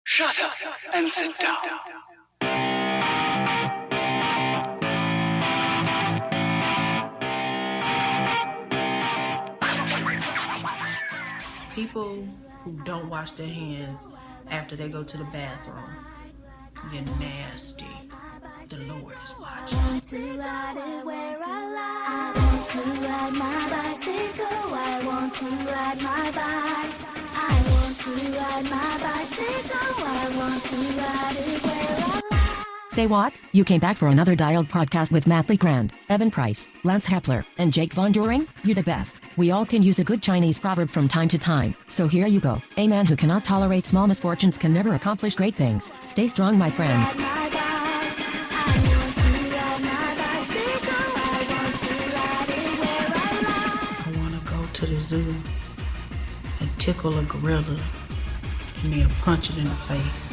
Shut up and sit down. People who don't wash their hands after they go to the bathroom, you're nasty. The Lord is watching. I want to ride it where I like. I want to ride my bicycle. I want to ride my bike. I want to ride my bicycle. I want to ride it where I like. Say what? You came back for another Dialed podcast with Matt Lee Grand, Evan Price, Lance Hepler, and Jake Von During? You're the best. We all can use a good Chinese proverb from time to time. So here you go. A man who cannot tolerate small misfortunes can never accomplish great things. Stay strong, my friends. I want to go to the zoo and tickle a gorilla and then punch it in the face.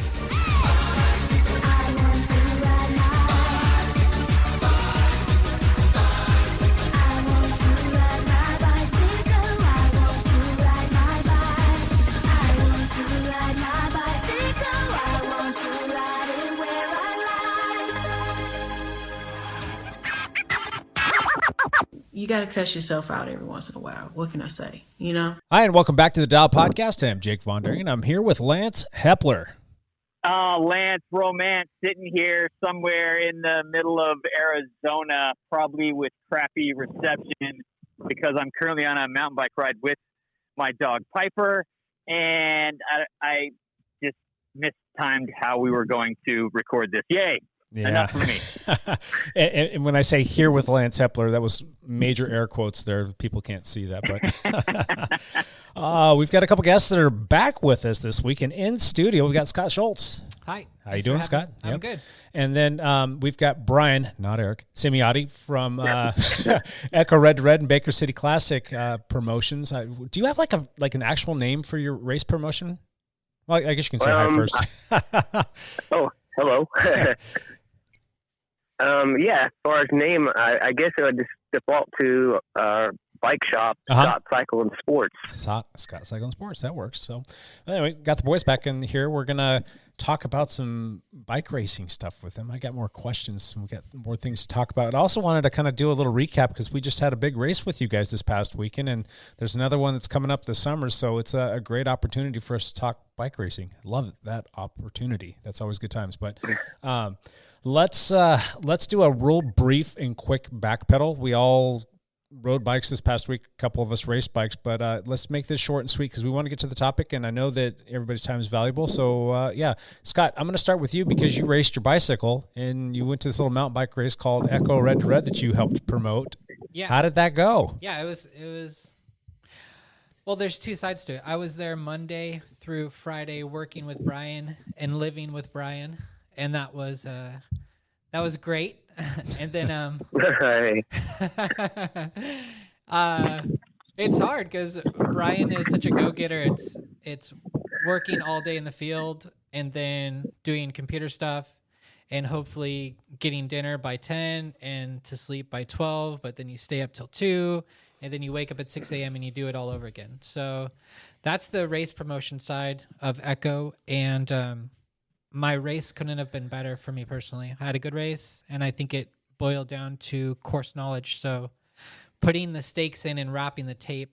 You got to cuss yourself out every once in a while. What can I say? You know? Hi, and welcome back to the Dial Podcast. I'm Jake Von During, and I'm here with Lance Hepler. Lance Romance sitting here somewhere in the middle of Arizona, probably with crappy reception because I'm currently on a mountain bike ride with my dog Piper, and I just mistimed how we were going to record this. Yay! Yeah. Enough for me. and when I say here with Lance Hepler, that was major air quotes there. People can't see that, but we've got a couple guests that are back with us this week, and in studio we've got Scott Scholtz. Hi. How you doing, Scott? I'm good. And then we've got Brian, not Eric, Cimmiyotti from Echo Red to Red and Baker City Classic Promotions. Do you have like an actual name for your race promotion? Well, I guess you can say hi first. Hello. Yeah, as far as name, I guess it would just default to bike shop, Scott Cycle and Sports. Scott Cycle and Sports, that works. So anyway, got the boys back in here. We're going to talk about some bike racing stuff with them. I got more questions. We got more things to talk about. I also wanted to kind of do a little recap because we just had a big race with you guys this past weekend, and there's another one that's coming up this summer, so it's a great opportunity for us to talk bike racing. I love that opportunity. That's always good times. But let's do a real brief and quick backpedal. We all rode bikes this past week. A couple of us raced bikes, but let's make this short and sweet because we want to get to the topic, and I know that everybody's time is valuable. So, Scott, I'm going to start with you because you raced your bicycle, and you went to this little mountain bike race called Echo Red to Red that you helped promote. Yeah. How did that go? Yeah, it was. Well, there's two sides to it. I was there Monday through Friday working with Brian and living with Brian, and that was great. And then it's hard because Brian is such a go-getter. It's working all day in the field and then doing computer stuff and hopefully getting dinner by 10 and to sleep by 12, but then you stay up till 2 and then you wake up at 6 a.m. and you do it all over again. So that's the race promotion side of Echo, and my race couldn't have been better for me personally. I had a good race, and I think it boiled down to course knowledge. So putting the stakes in and wrapping the tape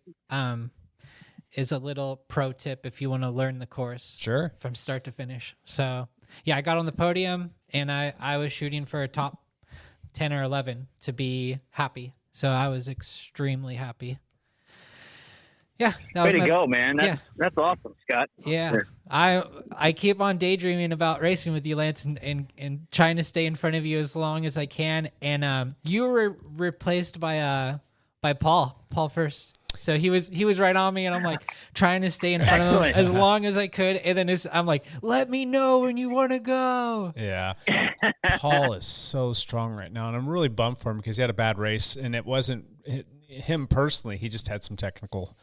is a little pro tip if you want to learn the course from start to finish. So, yeah, I got on the podium, and I was shooting for a top 10 or 11 to be happy. So I was extremely happy. Yeah, that way to go, man. That's awesome, Scott. Yeah, I keep on daydreaming about racing with you, Lance, and trying to stay in front of you as long as I can. And you were replaced by Paul first. So he was right on me, and I'm like trying to stay in front of him as long as I could. And then I'm like, let me know when you want to go. Yeah, Paul is so strong right now, and I'm really bummed for him because he had a bad race, and it wasn't him personally. He just had some technical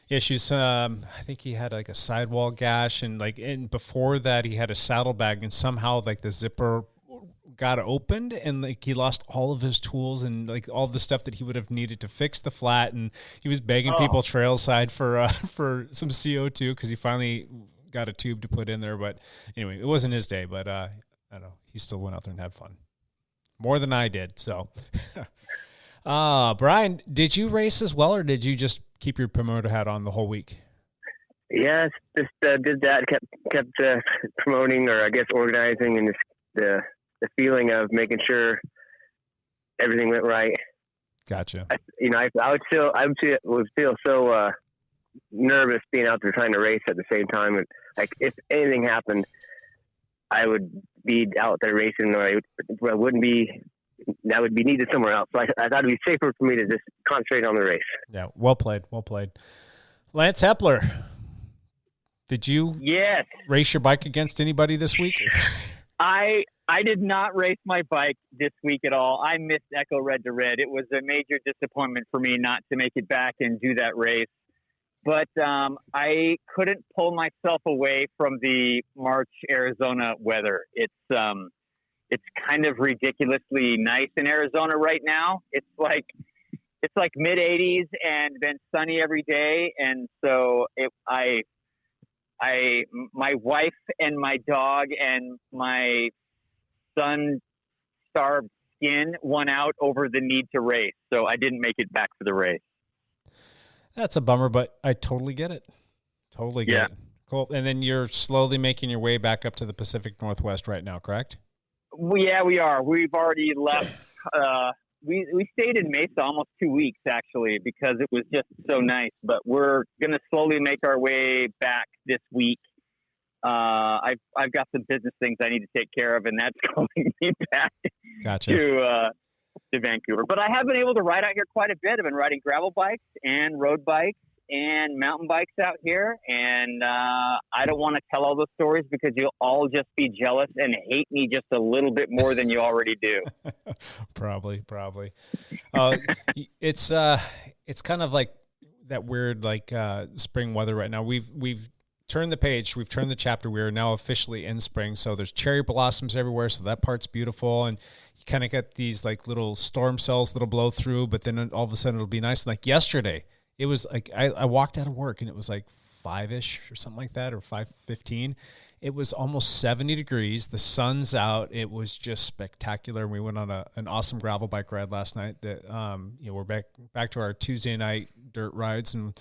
issues. I think he had like a sidewall gash, and before that he had a saddlebag, and somehow like the zipper got opened, and like he lost all of his tools and like all the stuff that he would have needed to fix the flat, and he was begging people trailside for some CO2 because he finally got a tube to put in there. But anyway, it wasn't his day, but I don't know. He still went out there and had fun. More than I did. So, Brian, did you race as well, or did you just keep your promoter hat on the whole week? Yes, just did that. Kept promoting, or I guess organizing, and just the feeling of making sure everything went right. Gotcha. I would feel so nervous being out there trying to race at the same time. And like, if anything happened, I would be out there racing, or I wouldn't be. That would be needed somewhere else. So I thought it'd be safer for me to just concentrate on the race. Yeah, well played. Lance Hepler, did you race your bike against anybody this week? I did not race my bike this week at all. I missed Echo Red to Red. It was a major disappointment for me not to make it back and do that race. But I couldn't pull myself away from the March, Arizona weather. It's kind of ridiculously nice in Arizona right now. It's like mid 80s and then sunny every day. And so my wife and my dog and my sun-starved skin won out over the need to race. So I didn't make it back for the race. That's a bummer, but I totally get it. Totally get it. Cool. And then you're slowly making your way back up to the Pacific Northwest right now, correct? Yeah, we are. We've already left. We stayed in Mesa almost 2 weeks, actually, because it was just so nice. But we're going to slowly make our way back this week. I've got some business things I need to take care of, and that's calling me back to Vancouver. But I have been able to ride out here quite a bit. I've been riding gravel bikes and road bikes and mountain bikes out here. And I don't want to tell all those stories because you'll all just be jealous and hate me just a little bit more than you already do. Probably. It's kind of like that weird, spring weather right now. We've turned the page. We've turned the chapter. We are now officially in spring. So there's cherry blossoms everywhere. So that part's beautiful. And you kind of get these like little storm cells that'll blow through, but then all of a sudden it'll be nice. Like yesterday, it was like, I walked out of work and it was like 5-ish or something like that, or 5:15. It was almost 70 degrees. The sun's out. It was just spectacular. We went on an awesome gravel bike ride last night that, we're back to our Tuesday night dirt rides, and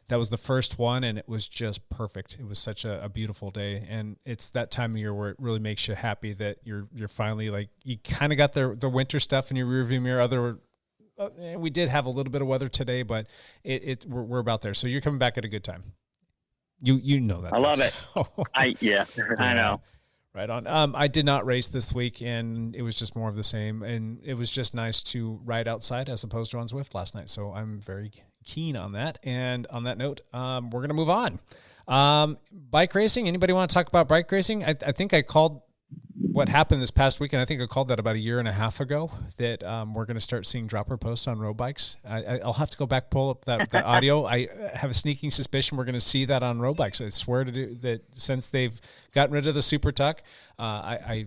that was the first one, and it was just perfect. It was such a beautiful day, and it's that time of year where it really makes you happy that you're finally, like, you kind of got the winter stuff in your rearview mirror. We did have a little bit of weather today, but we're about there. So you're coming back at a good time. You know that. I love it. I know. Right on. I did not race this week, and it was just more of the same. And it was just nice to ride outside as opposed to on Zwift last night. So I'm very keen on that. And on that note, we're going to move on. Bike racing. Anybody want to talk about bike racing? I think I called what happened this past weekend. I think I called that about a year and a half ago, that we're going to start seeing dropper posts on road bikes. I'll have to go back, pull up that audio. I have a sneaking suspicion we're going to see that on road bikes. I swear to do that, since they've gotten rid of the Super Tuck. I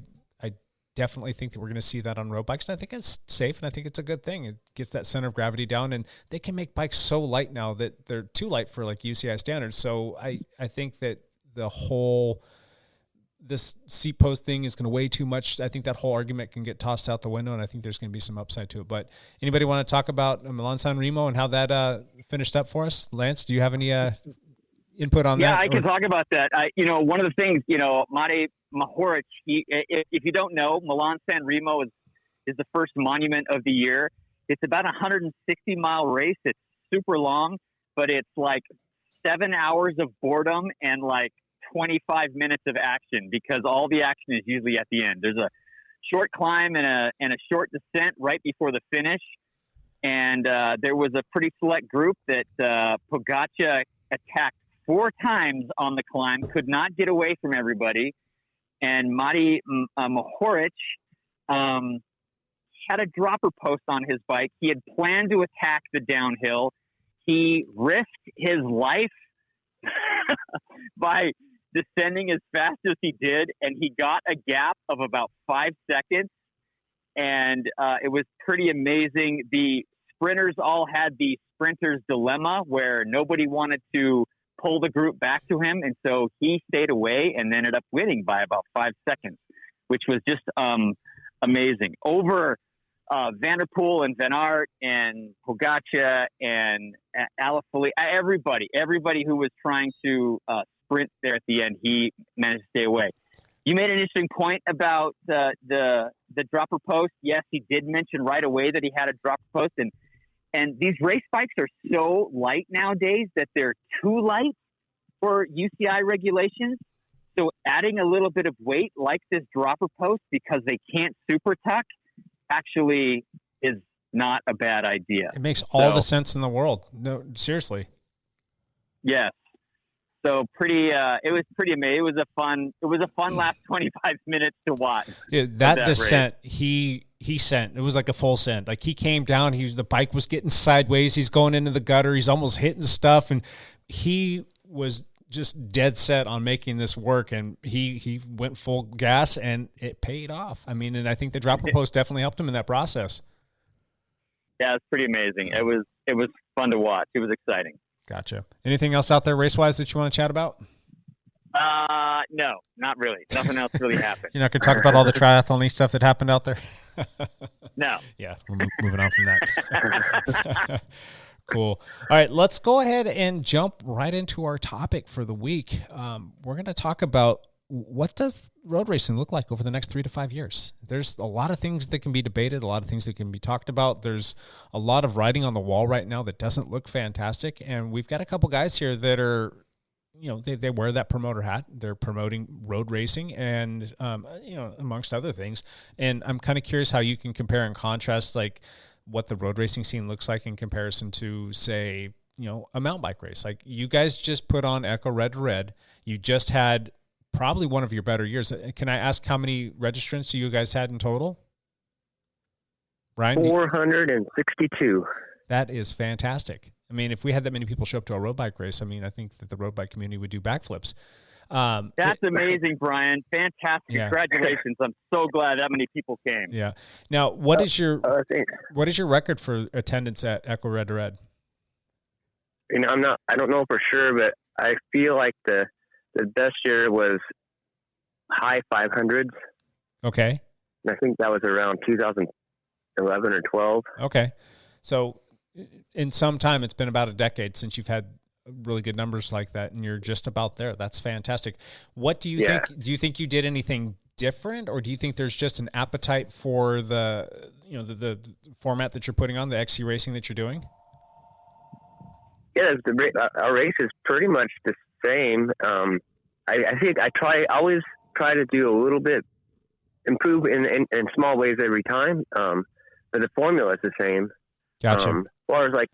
definitely think that we're going to see that on road bikes. And I think it's safe, and I think it's a good thing. It gets that center of gravity down, and they can make bikes so light now that they're too light for like UCI standards. So I think that this seat post thing is going to weigh too much. I think that whole argument can get tossed out the window, and I think there's going to be some upside to it. But anybody want to talk about Milan-San Remo and how that finished up for us? Lance, do you have any input on that? Yeah, I can talk about that. One of the things, Mate Mahoric, if you don't know, Milan-San Remo is the first monument of the year. It's about a 160-mile race. It's super long, but it's like 7 hours of boredom and like 25 minutes of action, because all the action is usually at the end. There's a short climb and a short descent right before the finish. And there was a pretty select group that Pogačar attacked 4 times on the climb, could not get away from everybody. And Mate Mahoric had a dropper post on his bike. He had planned to attack the downhill. He risked his life by descending as fast as he did, and he got a gap of about 5 seconds, and it was pretty amazing. The sprinters all had the sprinter's dilemma, where nobody wanted to pull the group back to him. And so he stayed away and ended up winning by about 5 seconds, which was just amazing. Over Vanderpool and Van Aert and Pogacar and Alaphilippe, everybody who was trying to sprint there at the end, he managed to stay away. You made an interesting point about the dropper post. Yes, he did mention right away that he had a dropper post, and these race bikes are so light nowadays that they're too light for UCI regulations. So adding a little bit of weight like this dropper post because they can't super tuck actually is not a bad idea. It makes all the sense in the world. No, seriously. Yes. So it was pretty amazing. It was a fun last 25 minutes to watch. Yeah, that descent, he sent. It was like a full send. Like he came down, the bike was getting sideways. He's going into the gutter. He's almost hitting stuff, and he was just dead set on making this work. And he went full gas, and it paid off. I mean, and I think the dropper post definitely helped him in that process. Yeah, it's pretty amazing. It was fun to watch. It was exciting. Gotcha. Anything else out there race-wise that you want to chat about? No, not really. Nothing else really happened. You're not going to talk about all the triathlon stuff that happened out there? No. Yeah, we're moving on from that. Cool. All right, let's go ahead and jump right into our topic for the week. We're going to talk about what does road racing look like over the next 3 to 5 years? There's a lot of things that can be debated, a lot of things that can be talked about. There's a lot of writing on the wall right now that doesn't look fantastic. And we've got a couple guys here that are, they wear that promoter hat. They're promoting road racing and, amongst other things. And I'm kind of curious how you can compare and contrast, like, what the road racing scene looks like in comparison to, say, a mountain bike race. Like, you guys just put on Echo Red to Red. You just had probably one of your better years. Can I ask how many registrants you guys had in total? Ryan? 462. That is fantastic. I mean, if we had that many people show up to a road bike race, I mean, I think that the road bike community would do backflips. That's amazing, Brian. Fantastic. Yeah. Congratulations. I'm so glad that many people came. Yeah. Now, what is your record for attendance at Echo Red to Red? I don't know for sure, but I feel like the best year was high 500s. Okay. And I think that was around 2011 or 12. Okay. So in some time, it's been about a decade since you've had really good numbers like that, and you're just about there. That's fantastic. What do you think? Do you think you did anything different, or do you think there's just an appetite for the format that you're putting on, the XC racing that you're doing? Yeah, our race is pretty much the same. I think always try to do a little bit, improve in small ways every time. But the formula is the same. Gotcha. As far as like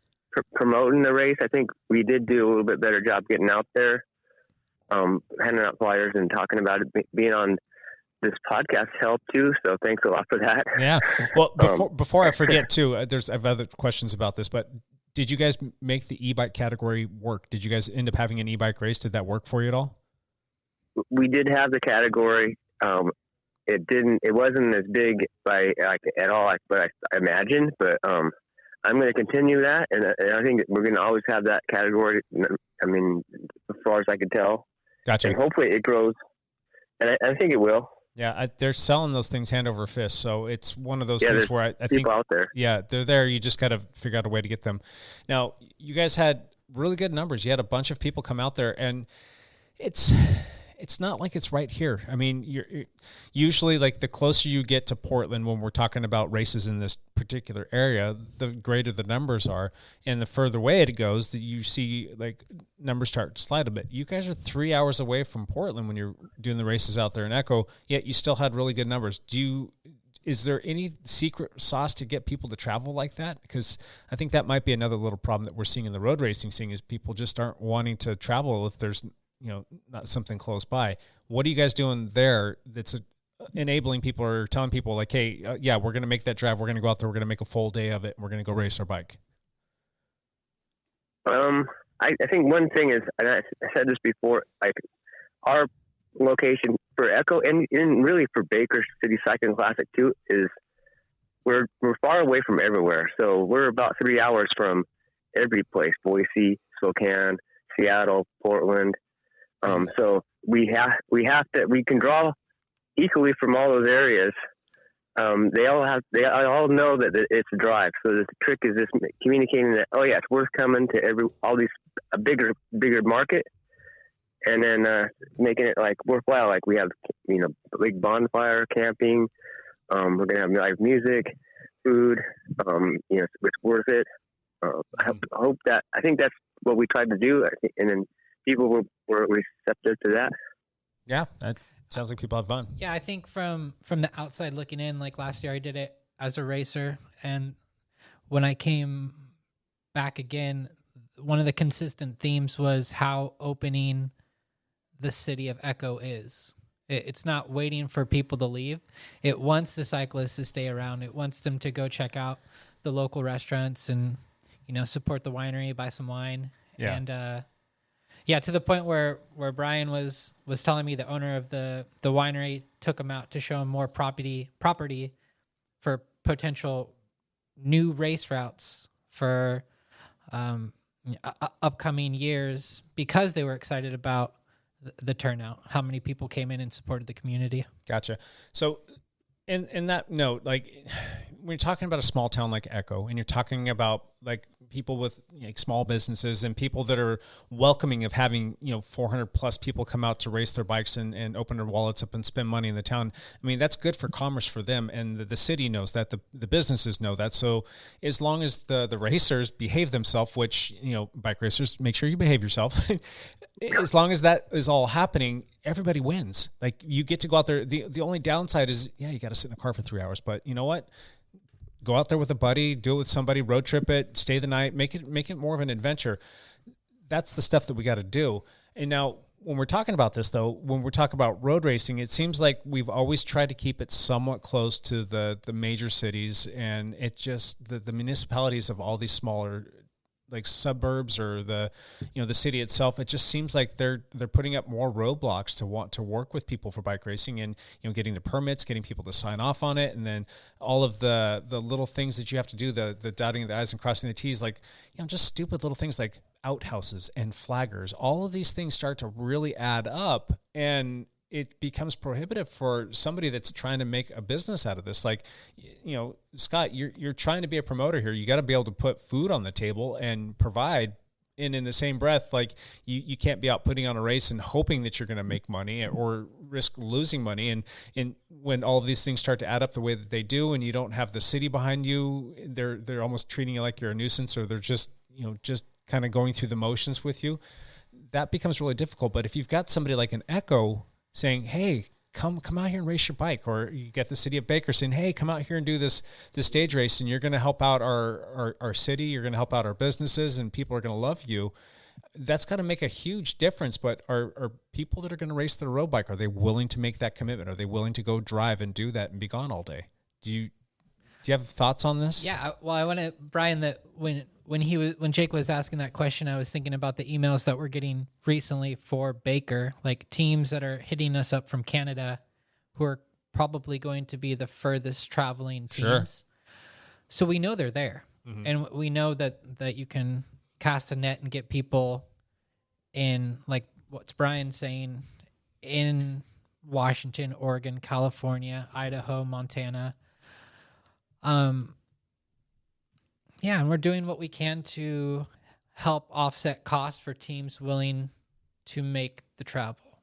promoting the race, I think we did do a little bit better job getting out there, handing out flyers and talking about it. Being on this podcast helped too, so thanks a lot for that. Yeah. Well, before I forget too, I have other questions about this, but did you guys make the e-bike category work? Did you guys end up having an e-bike race? Did that work for you at all? We did have the category. It wasn't as big at all, but I imagined, but I'm going to continue that, and I think we're going to always have that category. I mean, as far as I can tell. Gotcha. And hopefully it grows, and I think it will. Yeah, they're selling those things hand over fist, so it's one of those things where I think out there. Yeah, they're there. You just got to figure out a way to get them. Now, you guys had really good numbers. You had a bunch of people come out there, and it's not like it's right here. I mean, you're usually, like, the closer you get to Portland when we're talking about races in this particular area, the greater the numbers are, and the further away it goes, that you see, like, numbers start to slide a bit. You guys are 3 hours away from Portland when you're doing the races out there in Echo, yet you still had really good numbers. Is there any secret sauce to get people to travel like that? Because I think that might be another little problem that we're seeing in the road racing scene, is people just aren't wanting to travel if there's not something close by. What are you guys doing there that's enabling people or telling people, like, hey, we're going to make that drive. We're going to go out there. We're going to make a full day of it. We're going to go race our bike. I think one thing is, and I said this before, like, our location for Echo and really for Baker City Cycling Classic too, is we're far away from everywhere. So we're about 3 hours from every place: Boise, Spokane, Seattle, Portland. So we can draw equally from all those areas. They all know that it's a drive. So the trick is just communicating that, oh yeah, it's worth coming to all these a bigger market, and then making it like worthwhile. Like we have, big bonfire, camping. We're gonna have live music, food. It's worth it. I think that's what we tried to do, and then people were receptive to that. Yeah, that sounds like people have fun. Yeah, I think from the outside looking in, like last year I did it as a racer, and when I came back again, one of the consistent themes was how opening the city of Echo is. It's not waiting for people to leave. It wants the cyclists to stay around. It wants them to go check out the local restaurants and, support the winery, buy some wine. Yeah. And, to the point where Brian was telling me the owner of the winery took him out to show him more property for potential new race routes for upcoming years, because they were excited about the turnout, how many people came in and supported the community. Gotcha. So in that note, like when you're talking about a small town like Echo, and you're talking about like people with small businesses and people that are welcoming of having 400 plus people come out to race their bikes and open their wallets up and spend money in the town. I mean, that's good for commerce for them, and the city knows that, the businesses know that. So as long as the racers behave themselves, which bike racers, make sure you behave yourself. As long as that is all happening, everybody wins. Like you get to go out there. The only downside is, you got to sit in the car for 3 hours, but you know what? Go out there with a buddy, do it with somebody, road trip it, stay the night, make it more of an adventure. That's the stuff that we got to do. And now when we're talking about this though, when we're talking about road racing, it seems like we've always tried to keep it somewhat close to the major cities, and it just, the municipalities of all these smaller like suburbs or the city itself, it just seems like they're putting up more roadblocks to want to work with people for bike racing, and getting the permits, getting people to sign off on it, and then all of the little things that you have to do, the dotting of the I's and crossing the T's, like just stupid little things like outhouses and flaggers. All of these things start to really add up, and it becomes prohibitive for somebody that's trying to make a business out of this. Like, Scott, you're trying to be a promoter here. You got to be able to put food on the table and provide. And in the same breath, like you can't be out putting on a race and hoping that you're going to make money or risk losing money. And when all of these things start to add up the way that they do, and you don't have the city behind you, they're almost treating you like you're a nuisance, or they're just kind of going through the motions with you. That becomes really difficult. But if you've got somebody like an Echo saying, hey, come out here and race your bike, or you get the city of Baker saying, hey, come out here and do this stage race, and you're going to help out our city, you're going to help out our businesses, and people are going to love you. That's got to make a huge difference. But are people that are going to race their road bike, are they willing to make that commitment? Are they willing to go drive and do that and be gone all day? Do you have thoughts on this? Yeah, well, I want to, Brian, that when Jake was asking that question, I was thinking about the emails that we're getting recently for Baker, like teams that are hitting us up from Canada, who are probably going to be the furthest traveling teams. Sure. So we know they're there, and we know that you can cast a net and get people in, like what's Brian saying, in Washington, Oregon, California, Idaho, Montana. And we're doing what we can to help offset costs for teams willing to make the travel.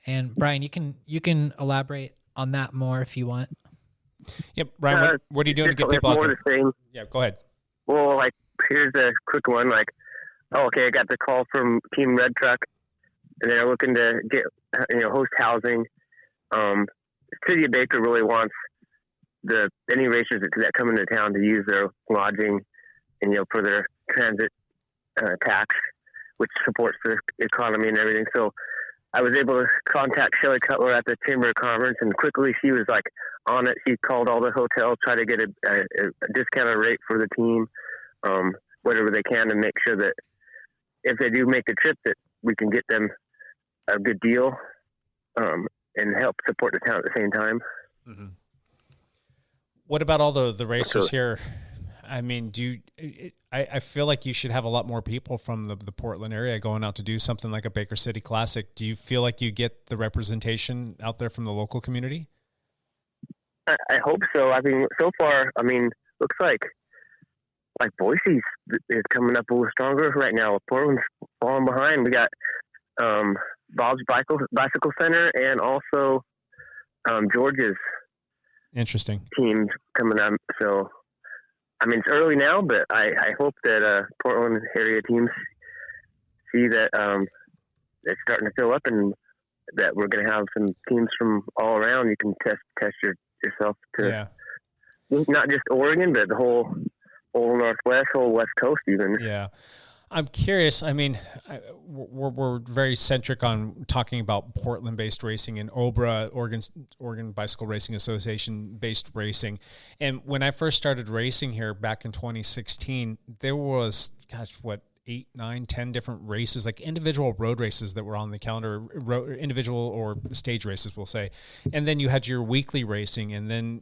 And Brian, you can elaborate on that more if you want. Yep, Brian, what are you doing to get people out there? Yeah, go ahead. Well, like here's a quick one. Like, I got the call from Team Red Truck, and they're looking to get host housing. City of Baker really wants any racers that come into town to use their lodging and for their transit tax, which supports the economy and everything. So I was able to contact Shelley Cutler at the Chamber of Commerce, and quickly she was like on it. She called all the hotels, try to get a discounted rate for the team, whatever they can, to make sure that if they do make the trip, that we can get them a good deal and help support the town at the same time. Mm-hmm. What about all the racers here I mean, I feel like you should have a lot more people from the Portland area going out to do something like a Baker City Classic. Do you feel like you get the representation out there from the local community? I hope so. I mean, so far, looks like Boise is coming up a little stronger right now. Portland's falling behind. We got Bob's Bicycle Center and also George's interesting teams coming up. So, it's early now, but I hope that Portland area teams see that it's starting to fill up and that we're going to have some teams from all around. You can test yourself to not just Oregon, but the whole Northwest, whole West Coast even. Yeah. I'm curious. I mean, we're very centric on talking about Portland-based racing and OBRA, Oregon Bicycle Racing Association-based racing. And when I first started racing here back in 2016, there was, 8, 9, 10 different races, like individual road races that were on the calendar, individual or stage races, we'll say. And then you had your weekly racing, and then,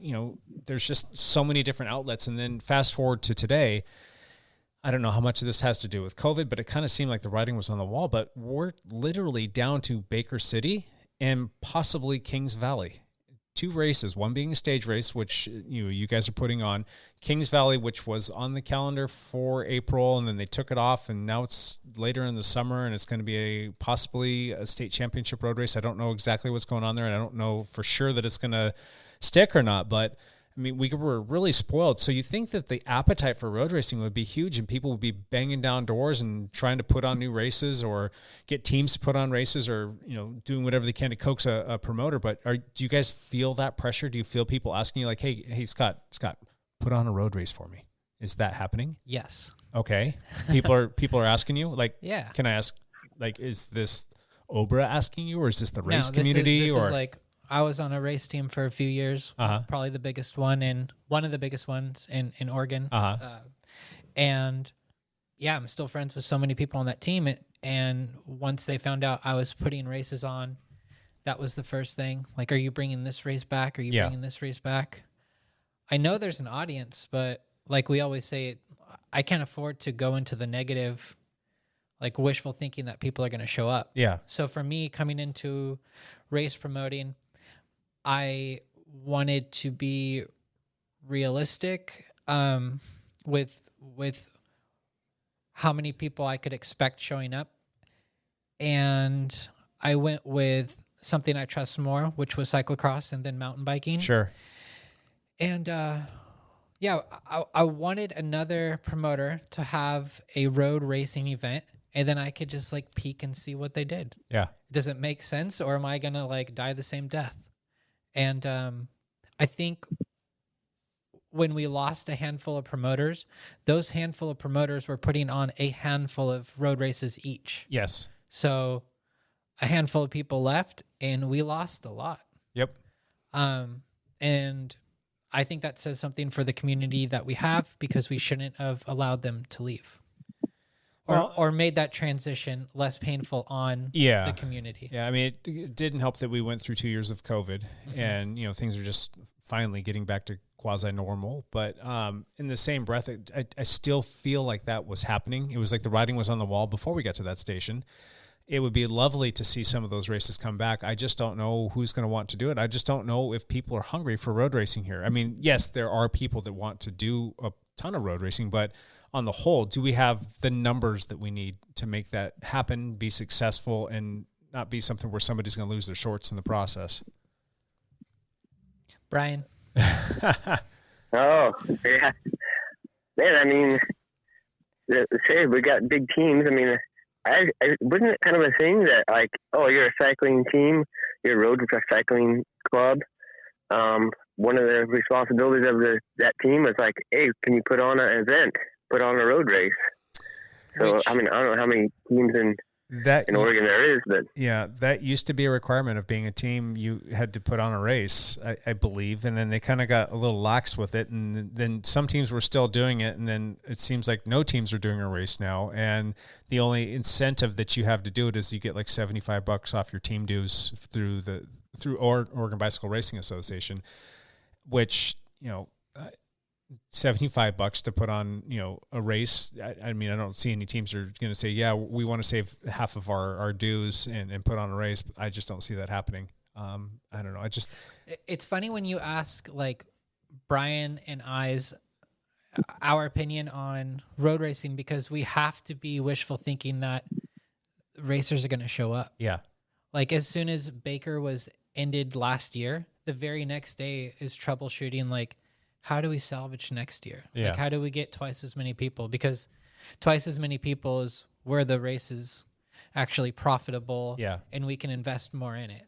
there's just so many different outlets. And then fast forward to today, I don't know how much of this has to do with COVID, but it kind of seemed like the writing was on the wall. But we're literally down to Baker City and possibly Kings Valley. 2 races, one being a stage race, which you guys are putting on. Kings Valley, which was on the calendar for April, and then they took it off, and now it's later in the summer, and it's going to be possibly a state championship road race. I don't know exactly what's going on there, and I don't know for sure that it's going to stick or not, but we were really spoiled. So you think that the appetite for road racing would be huge and people would be banging down doors and trying to put on new races or get teams to put on races or, doing whatever they can to coax a promoter. But do you guys feel that pressure? Do you feel people asking you like, hey, Scott, put on a road race for me? Is that happening? Yes. Okay. People are asking you like, yeah. Can I ask, like, is this OBRA asking you or is this the race No, community? This is like, I was on a race team for a few years, probably the biggest one and one of the biggest ones in Oregon. And yeah, I'm still friends with so many people on that team. And once they found out I was putting races on, that was the first thing. Like, are you bringing this race back? Are you bringing this race back? I know there's an audience, but like we always say, I can't afford to go into the negative, like wishful thinking that people are going to show up. Yeah. So for me, coming into race promoting, I wanted to be realistic with how many people I could expect showing up. And I went with something I trust more, which was cyclocross and then mountain biking. Sure. And I wanted another promoter to have a road racing event, and then I could just like peek and see what they did. Yeah. Does it make sense, or am I going to like die the same death? And I think when we lost a handful of promoters, those handful of promoters were putting on a handful of road races each. Yes. So a handful of people left, and we lost a lot. Yep. And I think that says something for the community that we have, because we shouldn't have allowed them to leave. Or made that transition less painful on the community. Yeah, I mean, it didn't help that we went through 2 years of COVID, and things are just finally getting back to quasi-normal. But in the same breath, I still feel like that was happening. It was like the writing was on the wall before we got to that station. It would be lovely to see some of those races come back. I just don't know who's going to want to do it. I just don't know if people are hungry for road racing here. I mean, yes, there are people that want to do a ton of road racing, but on the whole, do we have the numbers that we need to make that happen, be successful, and not be something where somebody's going to lose their shorts in the process? Brian? Oh, yeah. Man, I mean, say we got big teams. I mean, I wasn't it kind of a thing that, like, oh, you're a cycling team, you're a road cycling club. One of the responsibilities of that team was like, hey, can you put on an event? Put on a road race. So, I don't know how many teams in Oregon there is, but yeah, that used to be a requirement of being a team. You had to put on a race, I believe, and then they kind of got a little lax with it, and then some teams were still doing it, and then it seems like no teams are doing a race now, and the only incentive that you have to do it is you get like $75 off your team dues through Oregon Bicycle Racing Association, which $75 to put on, a race. I mean, I don't see any teams are going to say, yeah, we want to save half of our dues and put on a race. But I just don't see that happening. I don't know. It's funny when you ask like Brian and I's our opinion on road racing, because we have to be wishful thinking that racers are going to show up. Yeah. Like as soon as Baker was ended last year, the very next day is troubleshooting. Like, how do we salvage next year? Yeah. Like, how do we get twice as many people? Because twice as many people is where the race is actually profitable. Yeah. And we can invest more in it.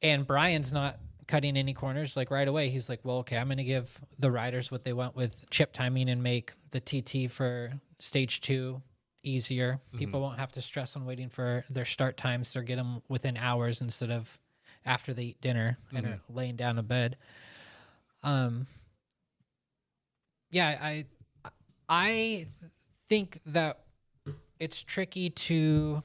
And Brian's not cutting any corners. Like right away, he's like, well, okay, I'm going to give the riders what they want with chip timing and make the TT for stage 2 easier. People won't have to stress on waiting for their start times. They'll get them within hours instead of after they eat dinner and are laying down in bed. Yeah, I think that it's tricky to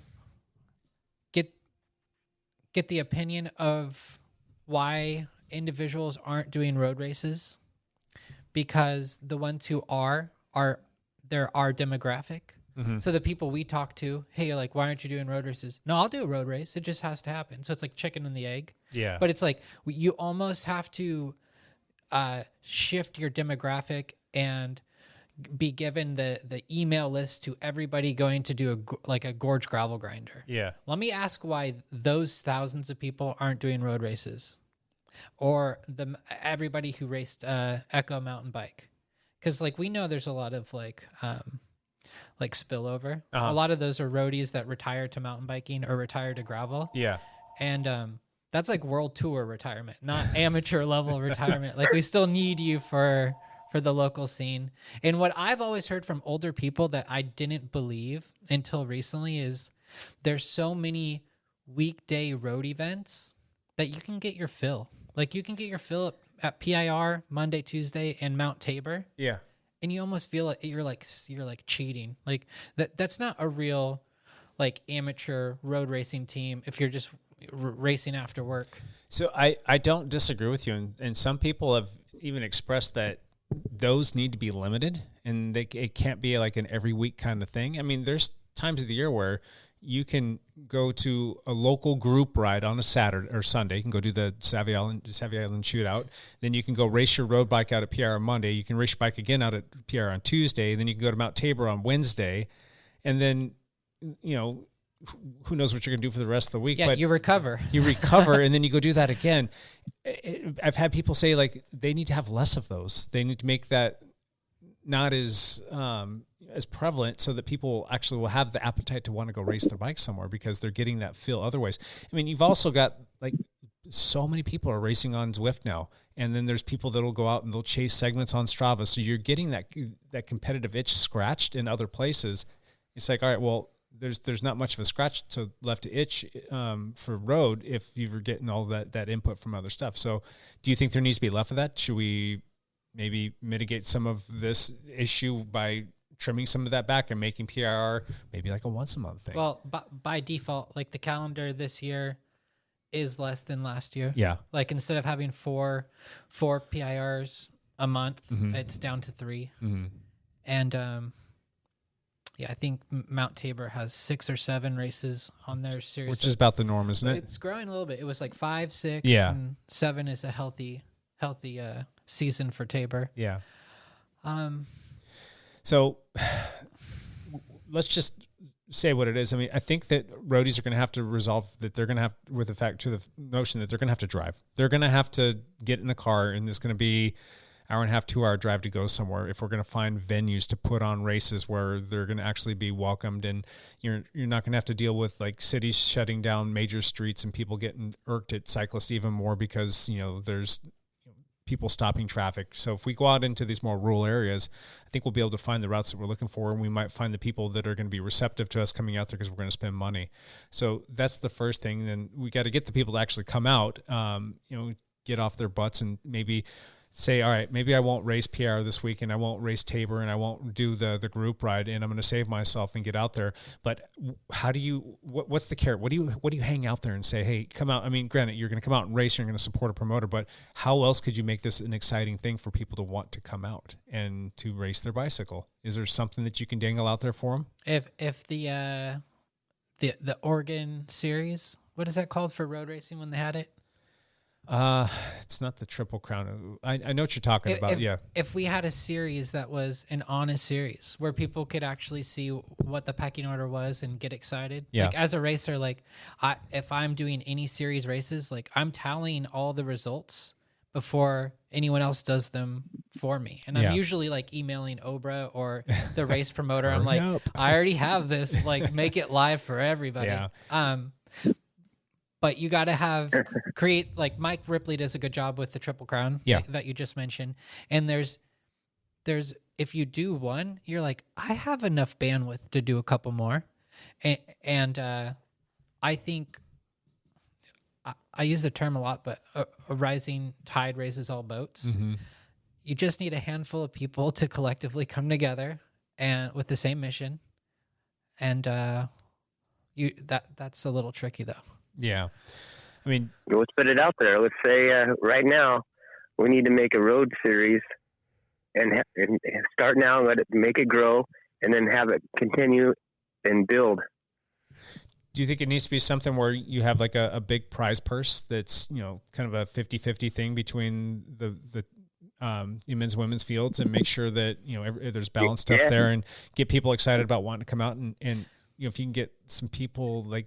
get the opinion of why individuals aren't doing road races, because the ones who are there are demographic. So the people we talk to, hey, like, why aren't you doing road races? No, I'll do a road race. It just has to happen. So it's like chicken and the egg. Yeah. But it's like you almost have to shift your demographic and be given the email list to everybody going to do a gorge gravel grinder. Yeah. Let me ask why those thousands of people aren't doing road races, or everybody who raced Echo mountain bike, because like we know there's a lot of like spillover. A lot of those are roadies that retire to mountain biking or retire to gravel. Yeah. And that's like world tour retirement, not amateur level retirement. Like we still need you for the local scene. And what I've always heard from older people that I didn't believe until recently is there's so many weekday road events that you can get your fill. Like you can get your fill at PIR Monday, Tuesday, and Mount Tabor. Yeah. And you almost feel like you're like cheating. Like that's not a real like amateur road racing team if you're just racing after work. So I don't disagree with you. And some people have even expressed that those need to be limited, and it can't be like an every week kind of thing. I mean, there's times of the year where you can go to a local group ride on a Saturday or Sunday. You can go do the Savvy Island shootout. Then you can go race your road bike out at PR on Monday. You can race your bike again out at PR on Tuesday. Then you can go to Mount Tabor on Wednesday. And then, who knows what you're going to do for the rest of the week. Yeah, but you recover. And then you go do that again. I've had people say, like, they need to have less of those. They need to make that not as prevalent, so that people actually will have the appetite to want to go race their bike somewhere, because they're getting that feel otherwise. I mean, you've also got like so many people are racing on Zwift now, and then there's people that'll go out and they'll chase segments on Strava. So you're getting that competitive itch scratched in other places. It's like, all right, well, there's not much of a scratch left to itch for road if you're getting all that input from other stuff. So do you think there needs to be less of that? Should we maybe mitigate some of this issue by trimming some of that back and making PIR maybe like a once a month thing? Well, by default, like the calendar this year is less than last year. Yeah. Like instead of having four PIRs a month, it's down to 3. And I think Mount Tabor has 6 or 7 races on their series, which is about the norm, isn't it? It's growing a little bit. It was like 5, 6, Yeah. and 7 is a healthy season for Tabor. Yeah. So let's just say what it is. I mean, I think that roadies are going to have to resolve that they're going to have, with the notion that they're going to have to drive. They're going to have to get in a car, and it's going to be hour and a half, 2 hour drive to go somewhere if we're going to find venues to put on races where they're going to actually be welcomed, and you're not going to have to deal with like cities shutting down major streets and people getting irked at cyclists even more because, there's people stopping traffic. So if we go out into these more rural areas, I think we'll be able to find the routes that we're looking for, and we might find the people that are going to be receptive to us coming out there because we're going to spend money. So that's the first thing. Then we got to get the people to actually come out, get off their butts and maybe say, all right, maybe I won't race PR this week, and I won't race Tabor, and I won't do the group ride, and I'm going to save myself and get out there. But how do you? What's the carrot? What do you hang out there and say, hey, come out? I mean, granted, you're going to come out and race, you're going to support a promoter, but how else could you make this an exciting thing for people to want to come out and to race their bicycle? Is there something that you can dangle out there for them? If the Oregon series, what is that called for road racing when they had it? It's not the Triple Crown. I know what you're talking about. Yeah. If we had a series that was an honest series where people could actually see what the pecking order was and get excited. Yeah. Like as a racer, like if I'm doing any series races, like I'm tallying all the results before anyone else does them for me. And I'm usually like emailing Obra or the race promoter. I'm like, I already have this, like make it live for everybody. Yeah. But you got to create, like Mike Ripley does a good job with the Triple Crown that you just mentioned. And there's, if you do one, you're like, I have enough bandwidth to do a couple more. And I think I use the term a lot, but a rising tide raises all boats. Mm-hmm. You just need a handful of people to collectively come together and with the same mission. And that's a little tricky though. Yeah. I mean, let's put it out there. Let's say right now we need to make a road series and start now, make it grow, and then have it continue and build. Do you think it needs to be something where you have like a big prize purse that's, kind of a 50-50 thing between the men's and women's fields, and make sure that, there's balanced stuff there, and get people excited about wanting to come out and if you can get some people like,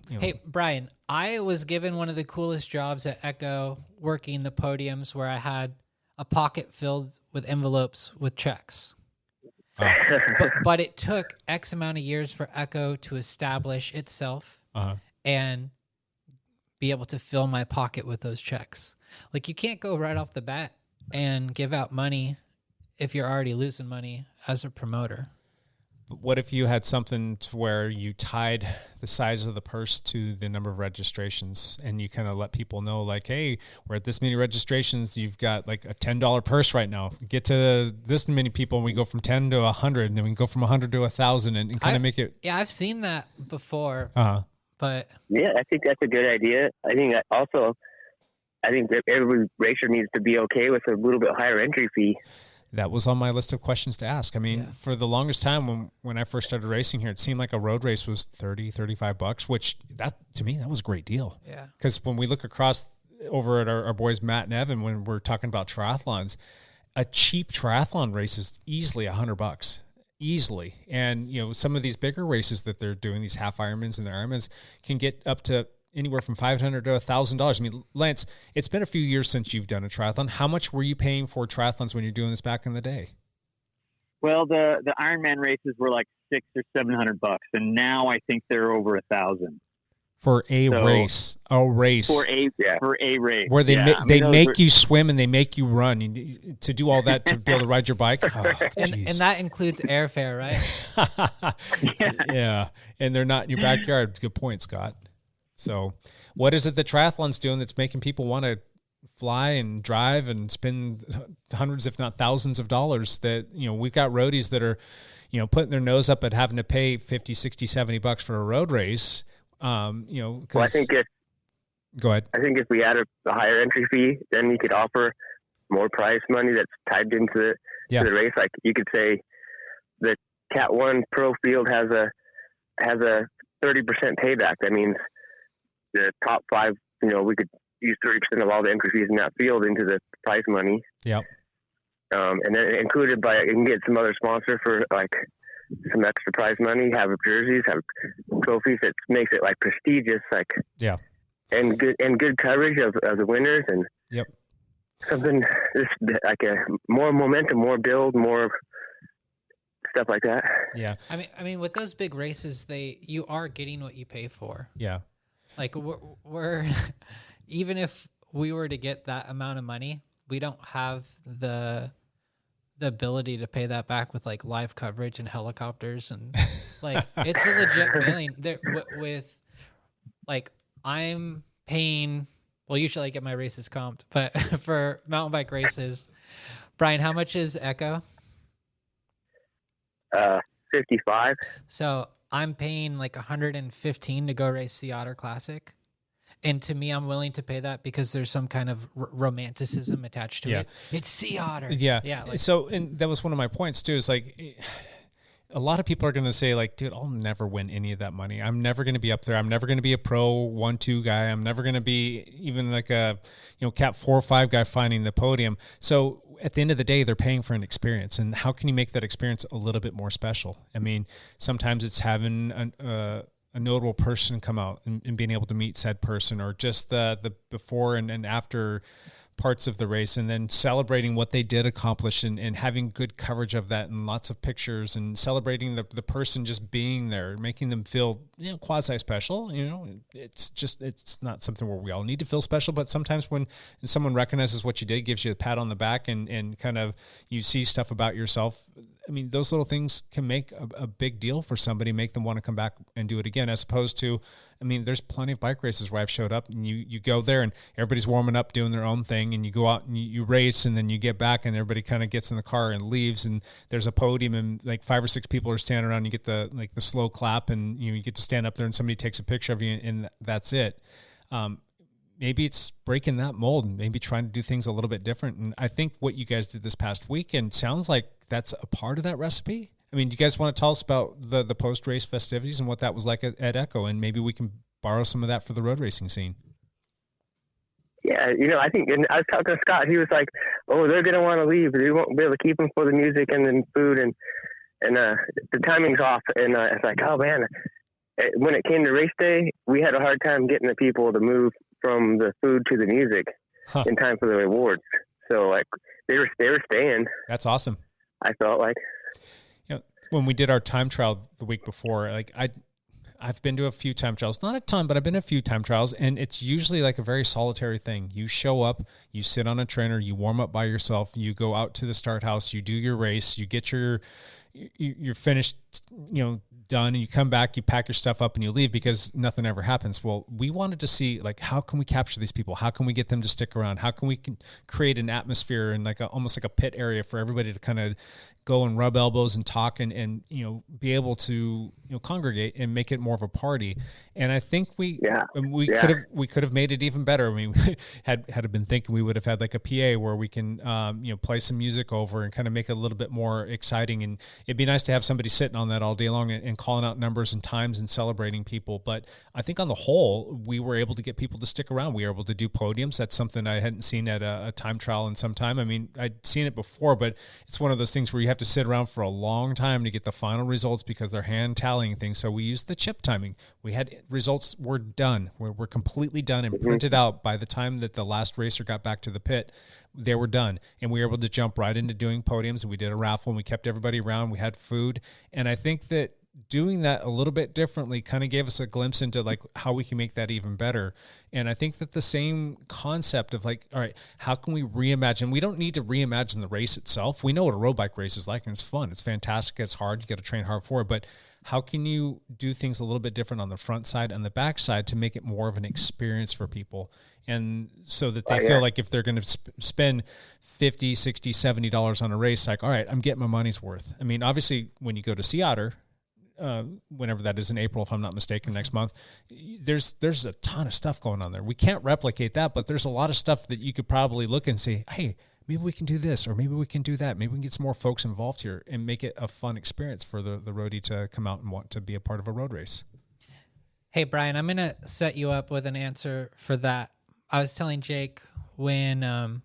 Hey, Brian, I was given one of the coolest jobs at Echo, working the podiums where I had a pocket filled with envelopes with checks. But it took X amount of years for Echo to establish itself and be able to fill my pocket with those checks. Like, you can't go right off the bat and give out money if you're already losing money as a promoter. But what if you had something to where you tied the size of the purse to the number of registrations, and you kind of let people know, like, hey, we're at this many registrations. You've got like a $10 purse right now. Get to this many people, and we go from 10 to 100, and then we can go from 100 to 1,000, and kind of make it. Yeah, I've seen that before. But yeah, I think that's a good idea. I think that every racer needs to be okay with a little bit higher entry fee. That was on my list of questions to ask. I mean, for the longest time when I first started racing here, it seemed like a road race was $30-$35, which to me, that was a great deal. Yeah. Because when we look across over at our boys, Matt and Evan, when we're talking about triathlons, a cheap triathlon race is easily $100, easily. And, some of these bigger races that they're doing, these half Ironmans and the Ironmans, can get up to anywhere from $500 to $1,000. I mean, Lance, it's been a few years since you've done a triathlon. How much were you paying for triathlons when you're doing this back in the day? Well, the Ironman races were like $600 or $700, and now I think they're over $1,000 for a race. For a race where they make you swim and they make you run to do all that to be able to ride your bike. Oh, and that includes airfare, right? Yeah, and they're not in your backyard. Good point, Scott. So what is it that triathlon's doing that's making people want to fly and drive and spend hundreds, if not thousands of dollars that, we've got roadies that are, putting their nose up at having to pay $50, $60, $70 for a road race. Well, I think go ahead. I think if we add a higher entry fee, then we could offer more prize money that's tied into to the race. Like you could say the Cat 1 Pro field has a 30% payback. That means the top 5, we could use 30% of all the entry fees in that field into the prize money. Yep. And then included you can get some other sponsor for like some extra prize money, have jerseys, have trophies. That makes it like prestigious, and good coverage of the winners, and something like a more momentum, more build, more stuff like that. Yeah. I mean, with those big races, you are getting what you pay for. Yeah. Like we're even if we were to get that amount of money, we don't have the ability to pay that back with like live coverage and helicopters, and like it's a legit feeling. With like I'm paying Well, usually I get my races comped, but for mountain bike races, Brian, how much is Echo? 55. So I'm paying like 115 to go race the Otter Classic. And to me, I'm willing to pay that because there's some kind of romanticism attached to it. It's Sea Otter. Yeah. Yeah. Like, So, and that was one of my points too, is like, a lot of people are going to say like, dude, I'll never win any of that money. I'm never going to be up there. I'm never going to be a pro 1-2 guy. I'm never going to be even like a, Cat 4 or 5 guy finding the podium. So at the end of the day, they're paying for an experience. And how can you make that experience a little bit more special? I mean, sometimes it's having a notable person come out and being able to meet said person, or just the before and after parts of the race, and then celebrating what they did accomplish and having good coverage of that and lots of pictures, and celebrating the person just being there, making them feel quasi special. It's not something where we all need to feel special, but sometimes when someone recognizes what you did, gives you a pat on the back, and kind of you see stuff about yourself. I mean, those little things can make a big deal for somebody, make them want to come back and do it again, as opposed to, I mean, there's plenty of bike races where I've showed up and you go there and everybody's warming up, doing their own thing, and you go out and you race, and then you get back and everybody kind of gets in the car and leaves, and there's a podium and like 5 or 6 people are standing around. You get the slow clap, and you get to stand up there and somebody takes a picture of you, and that's it. Maybe it's breaking that mold and maybe trying to do things a little bit different. And I think what you guys did this past weekend sounds like that's a part of that recipe. I mean, do you guys want to tell us about the post-race festivities and what that was like at Echo? And maybe we can borrow some of that for the road racing scene. Yeah, I think, and I was talking to Scott, he was like, oh, they're going to want to leave. They won't be able to keep them for the music and then food, and the timing's off. And it's like, oh, man. When it came to race day, we had a hard time getting the people to move from the food to the music in time for the rewards. So like they were staying. That's awesome. I felt like, when we did our time trial the week before, like I've been to a few time trials, not a ton, but I've been to a few time trials, and it's usually like a very solitary thing. You show up, you sit on a trainer, you warm up by yourself, you go out to the start house, you do your race, you get you're finished, done, and you come back, you pack your stuff up and you leave because nothing ever happens. Well, we wanted to see, like, how can we capture these people? How can we get them to stick around? How can we create an atmosphere and almost like a pit area for everybody to kind of go and rub elbows and talk and be able to congregate and make it more of a party. And I think we could have made it even better. I mean, had it been thinking, we would have had like a PA where we can play some music over and kind of make it a little bit more exciting. And it'd be nice to have somebody sitting on that all day long and calling out numbers and times and celebrating people. But I think on the whole, we were able to get people to stick around. We were able to do podiums. That's something I hadn't seen at a time trial in some time. I mean, I'd seen it before, but it's one of those things where you have to sit around for a long time to get the final results because they're hand tallying things. So we used the chip timing. We had results were done. We're completely done and printed out by the time that the last racer got back to the pit. They were done, and we were able to jump right into doing podiums, and we did a raffle, and we kept everybody around. We had food, and I think that doing that a little bit differently kind of gave us a glimpse into like how we can make that even better. And I think that the same concept of like, all right, how can we reimagine? We don't need to reimagine the race itself. We know what a road bike race is like, and it's fun. It's fantastic. It's hard. You got to train hard for it. But how can you do things a little bit different on the front side and the back side to make it more of an experience for people? And so that they feel like if they're going to spend $50, $60, $70 on a race, like, all right, I'm getting my money's worth. I mean, obviously when you go to Sea Otter, whenever that is in April, if I'm not mistaken, next month, there's a ton of stuff going on there. We can't replicate that, but there's a lot of stuff that you could probably look and say, hey, maybe we can do this, or maybe we can do that. Maybe we can get some more folks involved here and make it a fun experience for the roadie to come out and want to be a part of a road race. Hey, Brian, I'm going to set you up with an answer for that. I was telling Jake when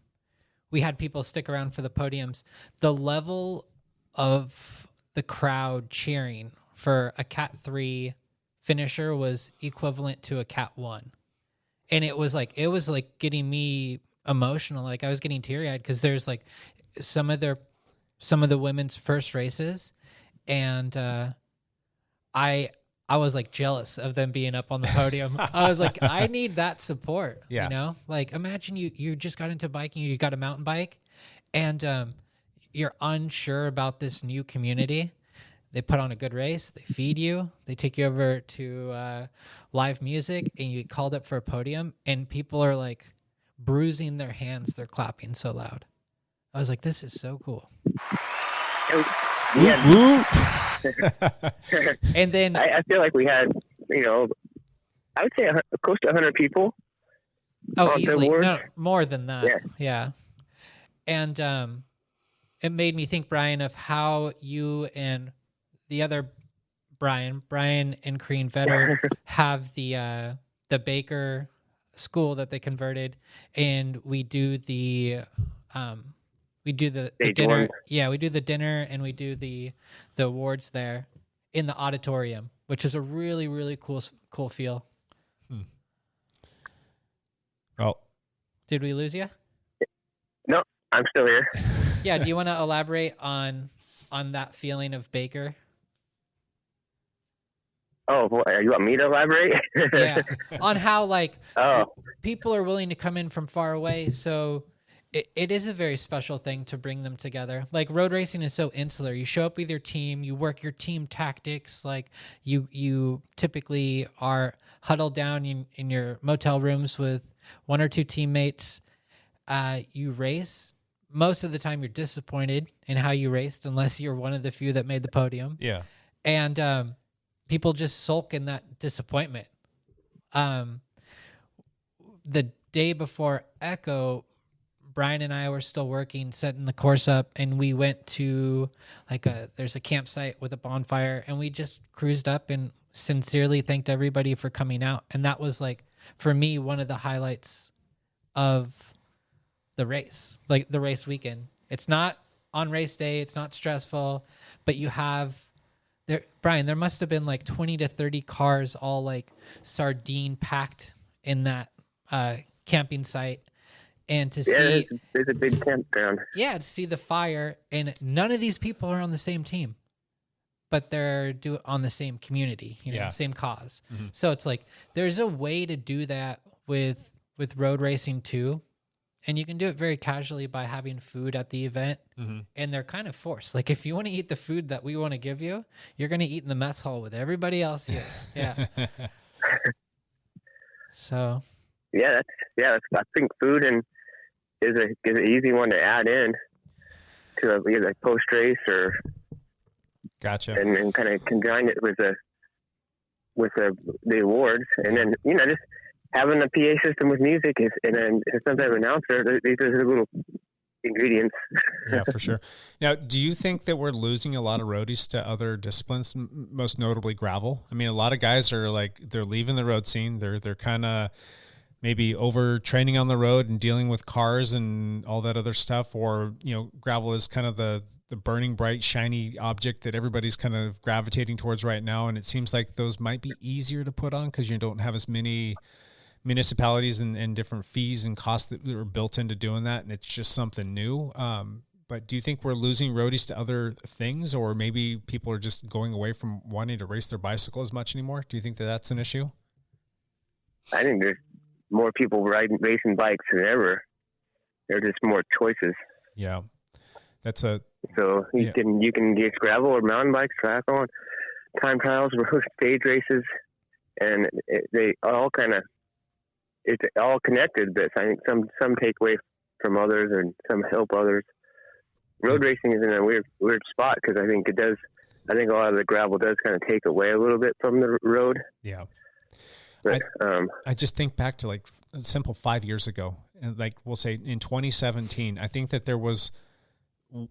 we had people stick around for the podiums, the level of the crowd cheering for a Cat 3 finisher was equivalent to a Cat 1. And it was like getting me emotional. Like I was getting teary eyed because there's like some of the women's first races. And I was like jealous of them being up on the podium. I was like, I need that support. Yeah. Like imagine you just got into biking, you got a mountain bike and you're unsure about this new community. They put on a good race. They feed you. They take you over to live music, and you get called up for a podium, and people are like bruising their hands. They're clapping so loud. I was like, this is so cool. Yeah. And then I feel like we had, I would say close to 100 people. Oh, on the easily. awards. No, more than that. Yeah. Yeah. And it made me think, Brian, of how you and the other Brian and Kareen Vetter have the Baker school that they converted, and we do the dinner. One. Yeah, we do the dinner, and we do the awards there in the auditorium, which is a really, really cool feel. Well, did we lose you? No, I'm still here. Yeah. Do you want to elaborate on that feeling of Baker? Oh, boy, you want me to elaborate? Yeah. On how Oh, people are willing to come in from far away. So it is a very special thing to bring them together. Like road racing is so insular. You show up with your team, you work your team tactics. Like you typically are huddled down in your motel rooms with one or two teammates. You race. Most of the time you're disappointed in how you raced, unless you're one of the few that made the podium. yeah. And people just sulk in that disappointment. The day before Echo, Brian and I were still working, setting the course up, and we went to there's a campsite with a bonfire, and we just cruised up and sincerely thanked everybody for coming out. And that was for me, one of the highlights of the race, the race weekend. It's not on race day. It's not stressful, but you have there, Brian, there must've been 20 to 30 cars, all sardine packed in that camping site. And to see, there's a big campground. Yeah, to see the fire, and none of these people are on the same team, but they're on the same community, same cause. Mm-hmm. So it's there's a way to do that with road racing too, and you can do it very casually by having food at the event, mm-hmm. and they're kind of forced. If you want to eat the food that we want to give you, you're going to eat in the mess hall with everybody else here. Yeah. So. Yeah, I think food is an easy one to add in to either post race or. Gotcha. And kind of combine it with the awards, and then just having a PA system with music and then some type of announcer. These are the little ingredients. Yeah, for sure. Now, do you think that we're losing a lot of roadies to other disciplines, most notably gravel? I mean, a lot of guys are they're leaving the road scene. They're kind of maybe over training on the road and dealing with cars and all that other stuff, or gravel is kind of the burning bright shiny object that everybody's kind of gravitating towards right now, and it seems like those might be easier to put on because you don't have as many municipalities and different fees and costs that are built into doing that, and it's just something new. But do you think we're losing roadies to other things, or maybe people are just going away from wanting to race their bicycle as much anymore? Do you think that that's an issue? I think there's more people racing bikes than ever. There are just more choices. Yeah, so you can get gravel or mountain bikes, triathlon, time trials, stage races, and they all it's all connected. But I think some take away from others and some help others. Road racing is in a weird spot because I think it does. I think a lot of the gravel does kind of take away a little bit from the road. Yeah. But, I just think back to a simple 5 years ago, and we'll say in 2017, I think that there was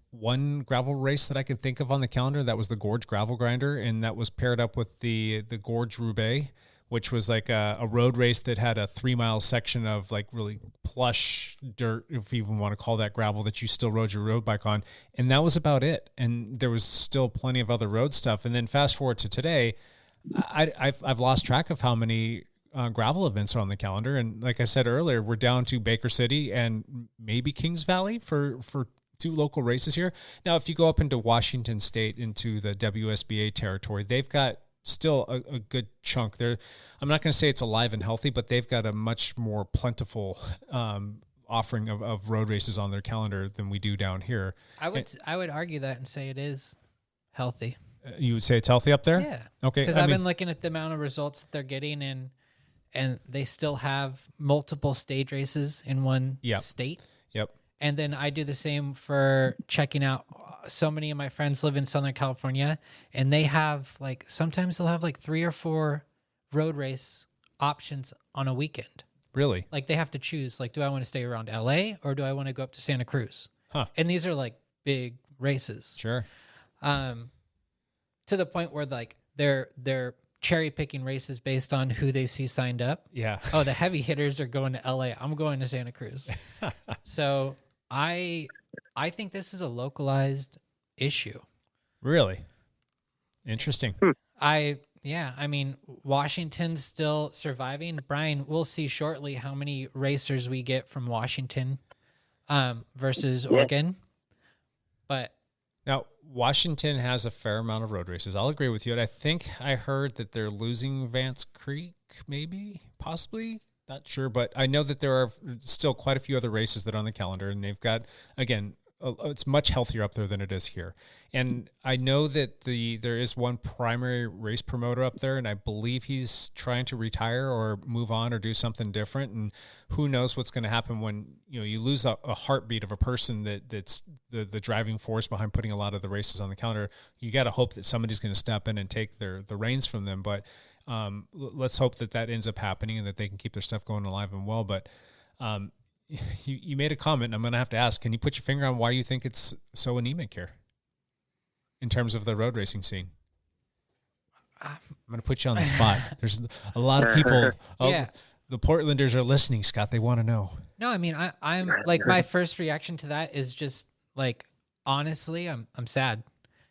one gravel race that I could think of on the calendar. That was the Gorge Gravel Grinder, and that was paired up with the Gorge Roubaix, which was a road race that had a 3 mile section of really plush dirt, if you even want to call that gravel, that you still rode your road bike on. And that was about it. And there was still plenty of other road stuff. And then fast forward to today, I've lost track of how many gravel events are on the calendar. And like I said earlier, we're down to Baker City and maybe Kings Valley for two local races here. Now, if you go up into Washington State, into the WSBA territory, they've got still a good chunk there. I'm not going to say it's alive and healthy, but they've got a much more plentiful offering of road races on their calendar than we do down here. I would argue that and say it is healthy. You would say it's healthy up there? Yeah. Okay. Because I've been looking at the amount of results that they're getting, and they still have multiple stage races in one state. Yep. And then I do the same for checking out. So many of my friends live in Southern California, and they have sometimes they'll have 3 or 4 road race options on a weekend. Really? Like they have to choose, do I want to stay around LA or do I want to go up to Santa Cruz? Huh. And these are big races. Sure. To the point where they're cherry picking races based on who they see signed up. Yeah. Oh, the heavy hitters are going to LA. I'm going to Santa Cruz. So I think this is a localized issue. Really? Interesting. I mean, Washington's still surviving. Brian, we'll see shortly how many racers we get from Washington versus Oregon. But now, Washington has a fair amount of road races. I'll agree with you. And I think I heard that they're losing Vance Creek, maybe, possibly. Not sure, but I know that there are still quite a few other races that are on the calendar, and they've got, again, it's much healthier up there than it is here. And I know that there is one primary race promoter up there, and I believe he's trying to retire or move on or do something different. And who knows what's going to happen when you lose a heartbeat of a person that's the driving force behind putting a lot of the races on the calendar. You got to hope that somebody's going to step in and take the reins from them. But let's hope that ends up happening and that they can keep their stuff going alive and well. But you made a comment, and I'm going to have to ask, can you put your finger on why you think it's so anemic here in terms of the road racing scene? I'm going to put you on the spot. There's a lot of people. The Portlanders are listening, Scott. They want to know. No, I mean, I'm my first reaction to that is just honestly, I'm sad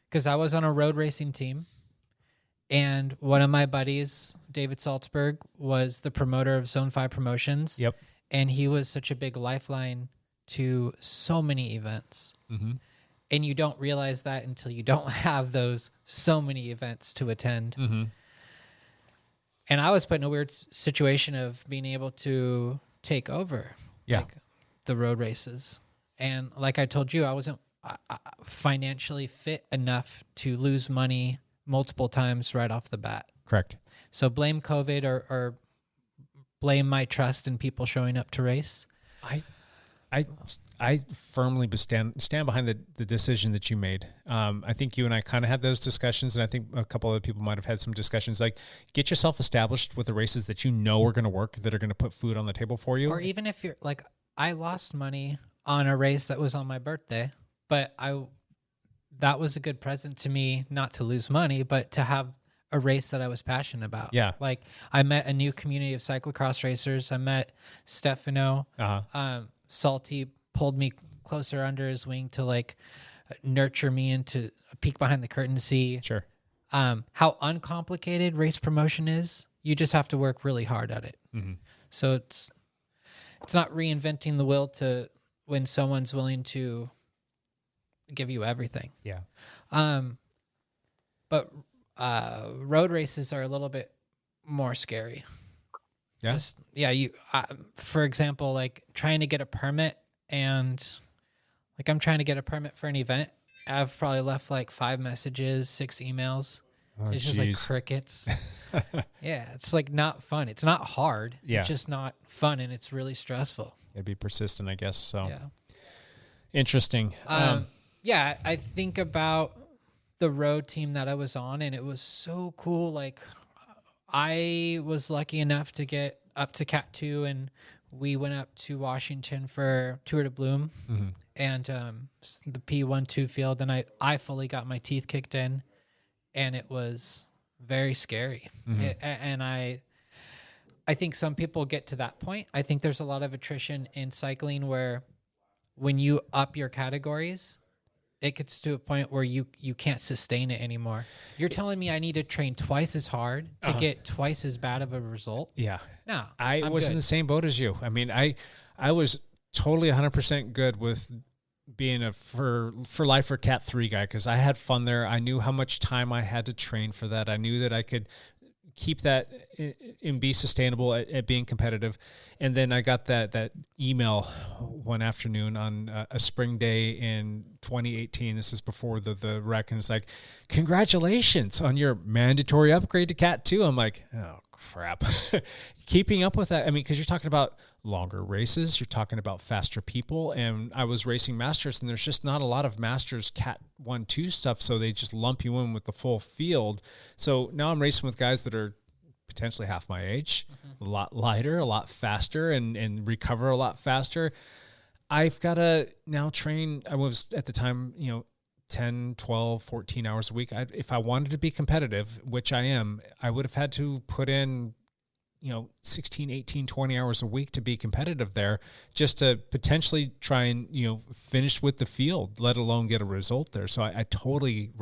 because I was on a road racing team. And one of my buddies, David Salzberg, was the promoter of Zone 5 Promotions. Yep. And he was such a big lifeline to so many events. Mm-hmm. And you don't realize that until you don't have those so many events to attend. Mm-hmm. And I was put in a weird situation of being able to take over the road races. And like I told you, I wasn't financially fit enough to lose money multiple times right off the bat. Correct. So blame COVID or blame my trust in people showing up to race. I firmly stand behind the decision that you made. I think you and I kind of had those discussions, and I think a couple other people might have had some discussions. Get yourself established with the races that you know are going to work, that are going to put food on the table for you. Or even if you're I lost money on a race that was on my birthday, but that was a good present to me, not to lose money, but to have a race that I was passionate about. Yeah. I met a new community of cyclocross racers. I met Stefano. Salty pulled me closer under his wing to nurture me into a peek behind the curtain to see how uncomplicated race promotion is. You just have to work really hard at it. Mm-hmm. So it's not reinventing the wheel to when someone's willing to give you everything. Yeah. But road races are a little bit more scary. Yeah. For example, trying to get a permit, and I'm trying to get a permit for an event. I've probably left 5 messages, 6 emails. Oh, it's just crickets. Yeah. It's not fun. It's not hard. Yeah. It's just not fun, and it's really stressful. It'd be persistent, I guess. So yeah. Interesting. Yeah. I think about the road team that I was on, and it was so cool. I was lucky enough to get up to Cat 2, and we went up to Washington for Tour de Bloom and the P12 field, and I fully got my teeth kicked in, and it was very scary. And I think some people get to that point. I think there's a lot of attrition in cycling where when you up your categories, it gets to a point where you can't sustain it anymore. You're telling me I need to train twice as hard to get twice as bad of a result? Yeah. No. I was in the same boat as you. I mean, I was totally 100% good with being a for life or Cat 3 guy because I had fun there. I knew how much time I had to train for that. I knew that I could keep that and be sustainable at being competitive. And then I got that email one afternoon on a spring day in 2018. This is before the wreck. And it's like, congratulations on your mandatory upgrade to Cat 2. I'm like, oh, crap. Keeping up with that. I mean, because you're talking about longer races, you're talking about faster people. And I was racing Masters, and there's just not a lot of Masters Cat 1, 2 stuff. So they just lump you in with the full field. So now I'm racing with guys that are potentially half my age, a lot lighter, a lot faster, and recover a lot faster. I've got to now train. I was at the time, 10, 12, 14 hours a week. If I wanted to be competitive, which I am, I would have had to put in, 16, 18, 20 hours a week to be competitive there, just to potentially try and, finish with the field, let alone get a result there. So I totally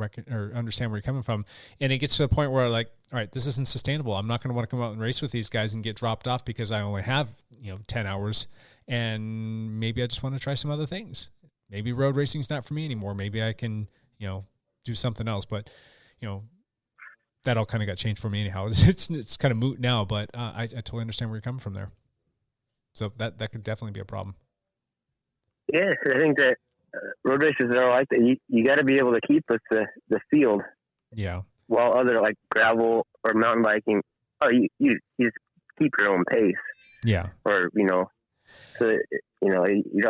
understand where you're coming from. And it gets to a point where like, all right, this isn't sustainable. I'm not going to want to come out and race with these guys and get dropped off because I only have, 10 hours, and maybe I just want to try some other things. Maybe road racing's not for me anymore. Maybe I can, do something else, but, that all kind of got changed for me anyhow. It's kind of moot now, but I totally understand where you're coming from there. So that could definitely be a problem. Yeah, I think that road races are like that. You got to be able to keep with the field. Yeah. While other like gravel or mountain biking, you just keep your own pace. Yeah. Or so you're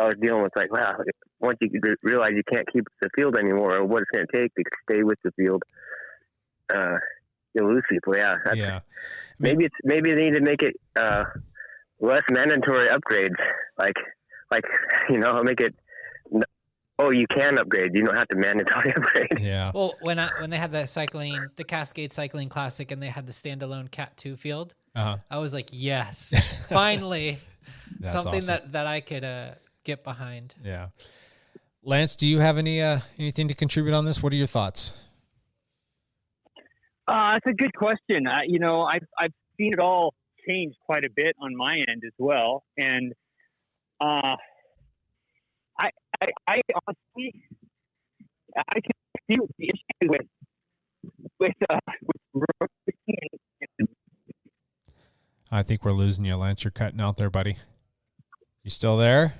always dealing with like, wow, once you realize you can't keep the field anymore, or what it's going to take to stay with the field. You lose people, yeah. Maybe they need to make it less mandatory upgrades, like make it. Oh, you can upgrade. You don't have to mandatory upgrade. Yeah. Well, when they had the Cascade Cycling Classic, and they had the standalone Cat 2 field, I was like, yes, finally, something awesome. that I could get behind. Yeah. Lance, do you have anything to contribute on this? What are your thoughts? That's a good question. I've seen it all change quite a bit on my end as well, and I honestly I can see what the issue with road racing. I think we're losing you, Lance. You're cutting out there, buddy. You still there?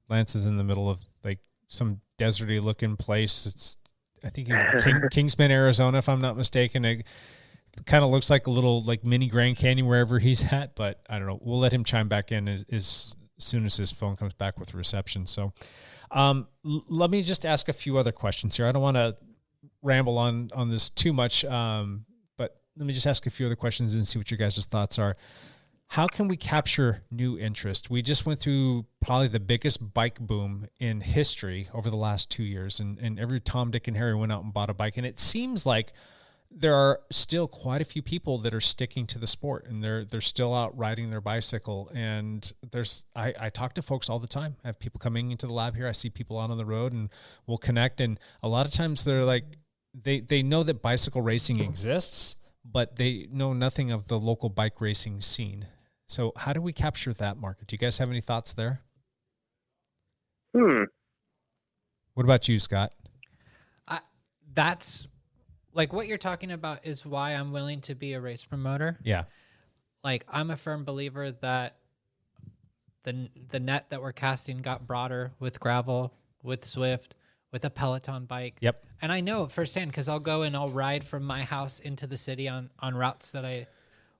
Lance is in the middle of like some deserty looking place. It's I think Kingsman, Arizona, if I'm not mistaken. It kind of looks like a little like mini Grand Canyon wherever he's at, but I don't know. We'll let him chime back in as soon as his phone comes back with reception. So let me just ask a few other questions here. I don't want to ramble on this too much, but let me just ask a few other questions and see what your guys' thoughts are. How can we capture new interest? We just went through probably the biggest bike boom in history over the last 2 years, and every Tom, Dick, and Harry went out and bought a bike. And it seems like there are still quite a few people that are sticking to the sport, and they're still out riding their bicycle. And I talk to folks all the time. I have people coming into the lab here. I see people out on the road, and we'll connect. And a lot of times they're like, they know that bicycle racing exists, but they know nothing of the local bike racing scene. So how do we capture that market? Do you guys have any thoughts there? What about you, Scott? That's like what you're talking about is why I'm willing to be a race promoter. Yeah. Like I'm a firm believer that the net that we're casting got broader with gravel, with Swift, with a Peloton bike. Yep. And I know firsthand because I'll go and I'll ride from my house into the city on routes that I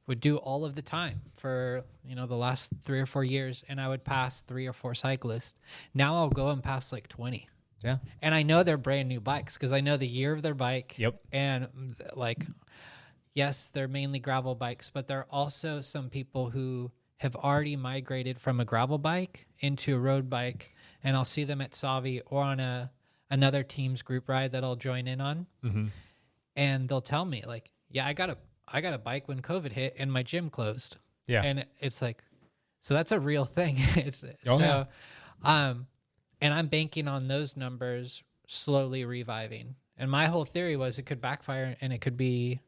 would do all of the time for, the last 3 or 4 years, and I would pass 3 or 4 cyclists. Now I'll go and pass like 20. Yeah. And I know they're brand new bikes because I know the year of their bike. Yep. And like, yes, they're mainly gravel bikes, but there are also some people who have already migrated from a gravel bike into a road bike, and I'll see them at Savi or on another team's group ride that I'll join in on. Mm-hmm. And they'll tell me like, yeah, I got a bike when COVID hit and my gym closed. Yeah. And it's like, so that's a real thing. Yeah. And I'm banking on those numbers slowly reviving. And my whole theory was it could backfire and it could be,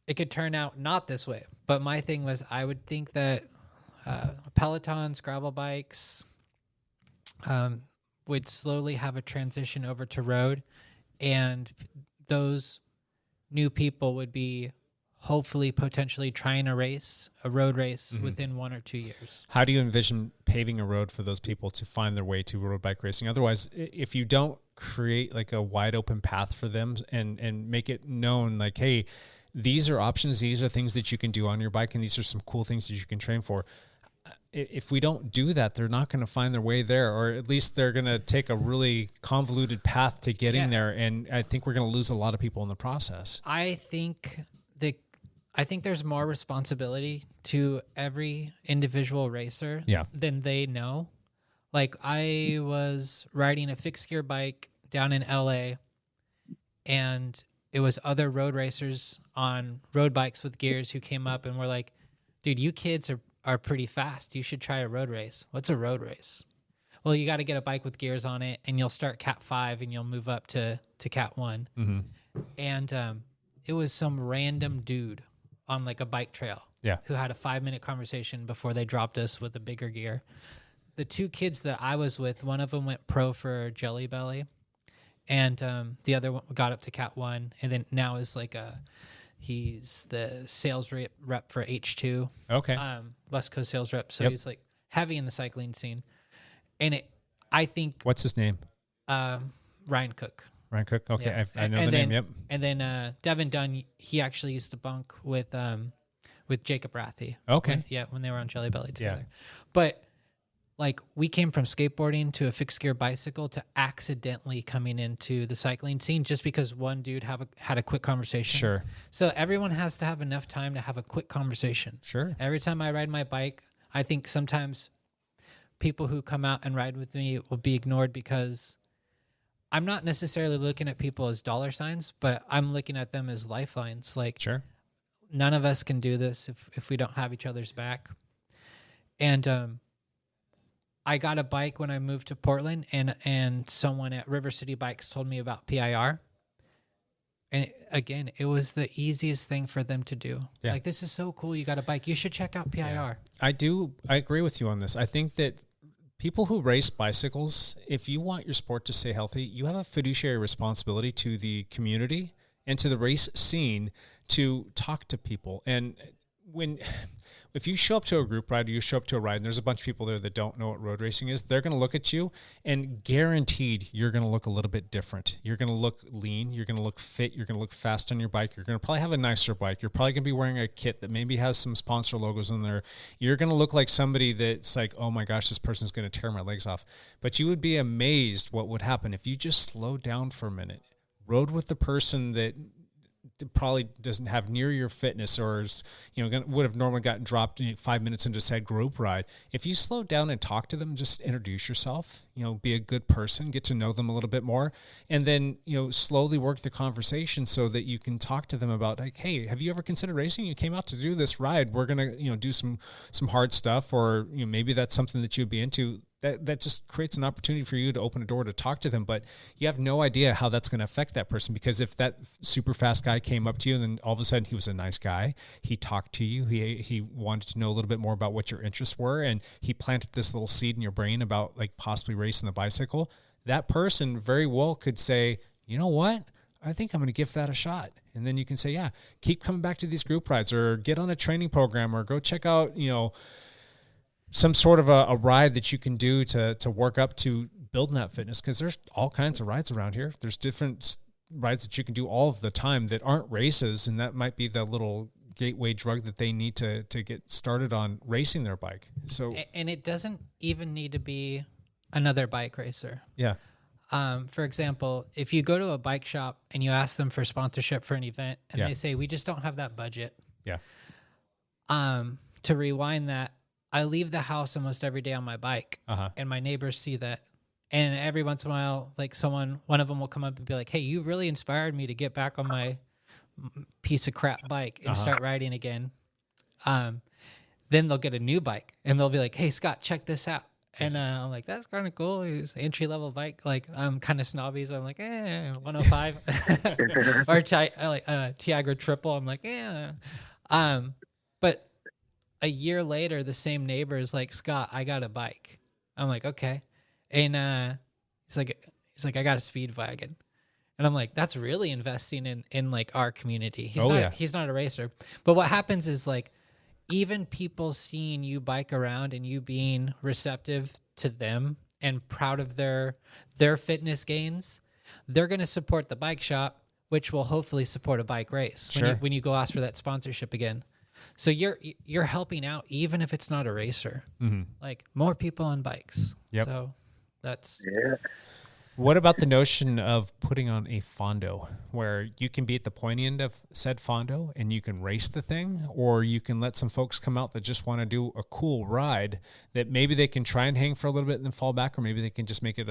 it could turn out not this way. But my thing was I would think that Pelotons, gravel bikes would slowly have a transition over to road. and those new people would be hopefully potentially trying a road race within 1 or 2 years. How do you envision paving a road for those people to find their way to road bike racing? Otherwise, if you don't create like a wide open path for them and make it known like, hey, these are options, these are things that you can do on your bike, and these are some cool things that you can train for. If we don't do that, they're not going to find their way there, or at least they're going to take a really convoluted path to getting there. And I think we're going to lose a lot of people in the process. I think there's more responsibility to every individual racer than they know. Like, I was riding a fixed gear bike down in LA, and it was other road racers on road bikes with gears who came up and were like, dude, you kids are pretty fast. You should try a road race. What's a road race? Well, you got to get a bike with gears on it, and you'll start Cat 5 and you'll move up to Cat 1. Mm-hmm. And it was some random dude on like a bike trail who had a 5-minute conversation before they dropped us with a bigger gear. The 2 kids that I was with, one of them went pro for Jelly Belly, and the other one got up to Cat 1, and then now is like he's the sales rep for H2. Okay. West Coast sales rep. So he's like heavy in the cycling scene. And I think. What's his name? Ryan Cook. Ryan Cook. Okay. Yeah. I know the name. Yep. And then Devin Dunn, he actually used to bunk with Jacob Rathy. Okay. When they were on Jelly Belly together. Yeah. But like, we came from skateboarding to a fixed gear bicycle to accidentally coming into the cycling scene just because one dude had a quick conversation. Sure. So everyone has to have enough time to have a quick conversation. Sure. Every time I ride my bike, I think sometimes people who come out and ride with me will be ignored because I'm not necessarily looking at people as dollar signs, but I'm looking at them as lifelines. Like, sure, none of us can do this if we don't have each other's back. And I got a bike when I moved to Portland, and someone at River City Bikes told me about PIR. And again, it was the easiest thing for them to do. Yeah. Like, this is so cool. You got a bike. You should check out PIR. Yeah. I agree with you on this. I think that people who race bicycles, if you want your sport to stay healthy, you have a fiduciary responsibility to the community and to the race scene to talk to people. And if you show up to a group ride or you show up to a ride and there's a bunch of people there that don't know what road racing is, they're going to look at you and guaranteed you're going to look a little bit different. You're going to look lean. You're going to look fit. You're going to look fast on your bike. You're going to probably have a nicer bike. You're probably going to be wearing a kit that maybe has some sponsor logos in there. You're going to look like somebody that's like, oh my gosh, this person's going to tear my legs off. But you would be amazed what would happen if you just slowed down for a minute, rode with the person that probably doesn't have near your fitness or is, would have normally gotten dropped 5 minutes into said group ride. If you slow down and talk to them, just introduce yourself, be a good person, get to know them a little bit more, and then, slowly work the conversation so that you can talk to them about, like, hey, have you ever considered racing? You came out to do this ride. We're going to, do some hard stuff, or, maybe that's something that you'd be into. That just creates an opportunity for you to open a door to talk to them, but you have no idea how that's going to affect that person, because if that super fast guy came up to you and then all of a sudden he was a nice guy, he talked to you, he wanted to know a little bit more about what your interests were, and he planted this little seed in your brain about like possibly racing the bicycle, that person very well could say, you know what? I think I'm going to give that a shot. And then you can say, yeah, keep coming back to these group rides, or get on a training program, or go check out, some sort of a ride that you can do to work up to building that fitness, because there's all kinds of rides around here. There's different rides that you can do all of the time that aren't races, and that might be the little gateway drug that they need to get started on racing their bike. So, and it doesn't even need to be another bike racer. Yeah. For example, if you go to a bike shop and you ask them for sponsorship for an event, and Yeah. they say, we just don't have that budget. Yeah. To rewind that, I leave the house almost every day on my bike, and my neighbors see that. And every once in a while, like one of them will come up and be like, hey, you really inspired me to get back on my piece of crap bike and start riding again. Then they'll get a new bike and they'll be like, hey, Scott, check this out. And I'm like, that's kind of cool. It's an entry-level bike. Like, I'm kind of snobby, so I'm like, 105. Or Tiagra Triple. I'm like, But a year later, the same neighbor is like, Scott, I got a bike. I'm like, okay. And he's like, I got a speed wagon. And I'm like, that's really investing in like our community. He's not a racer. But what happens is like, even people seeing you bike around and you being receptive to them and proud of their fitness gains, they're going to support the bike shop, which will hopefully support a bike race when you go ask for that sponsorship again. So you're helping out even if it's not a racer. Mm-hmm. Like more people on bikes. Yep. So that's What about the notion of putting on a fondo where you can be at the pointy end of said fondo and you can race the thing, or you can let some folks come out that just want to do a cool ride that maybe they can try and hang for a little bit and then fall back, or maybe they can just make it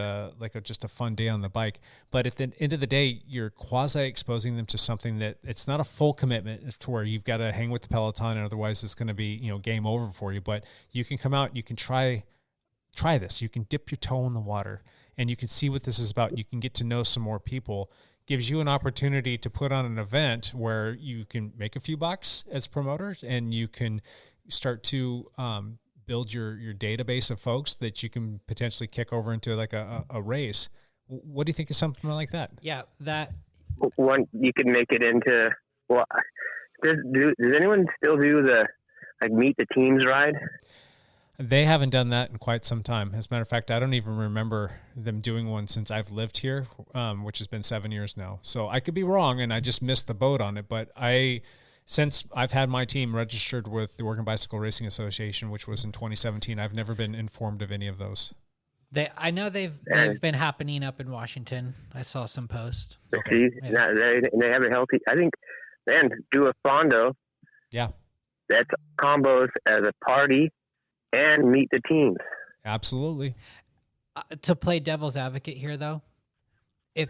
just a fun day on the bike. But at the end of the day, you're quasi exposing them to something that it's not a full commitment to where you've got to hang with the peloton, and otherwise it's going to be, game over for you. But you can come out, you can try this, you can dip your toe in the water, and you can see what this is about. You can get to know some more people. Gives you an opportunity to put on an event where you can make a few bucks as promoters, and you can start to build your database of folks that you can potentially kick over into like a race. What do you think of something like that? Yeah, that one you can make it into. Well, does anyone still do the meet the teams ride? They haven't done that in quite some time. As a matter of fact, I don't even remember them doing one since I've lived here, which has been 7 years now. So I could be wrong, and I just missed the boat on it. But since I've had my team registered with the Oregon Bicycle Racing Association, which was in 2017, I've never been informed of any of those. I know they've been happening up in Washington. I saw some posts. See, they have a healthy. I think, man, do a fondo. Yeah, that's combos as a party. And meet the teams. Absolutely. To play devil's advocate here, though, if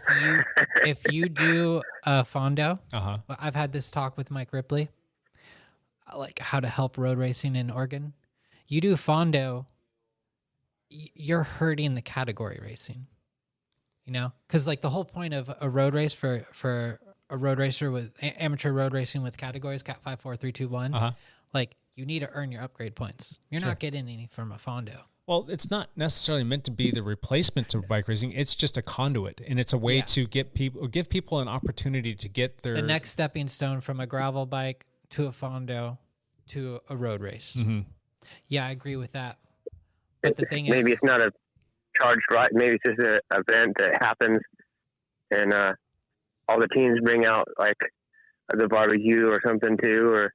you do a fondo, I've had this talk with Mike Ripley, like how to help road racing in Oregon. You do fondo, you're hurting the category racing. Because like the whole point of a road race for a road racer with amateur road racing with categories, Cat 5, 4, 3, 2, 1, like. You need to earn your upgrade points. You're not getting any from a fondo. Well, it's not necessarily meant to be the replacement to bike racing. It's just a conduit, and it's a way to give people an opportunity to get their... The next stepping stone from a gravel bike to a fondo to a road race. Mm-hmm. Yeah, I agree with that. But the thing maybe it's not a charged ride. Maybe it's just an event that happens, and all the teams bring out like the barbecue or something too,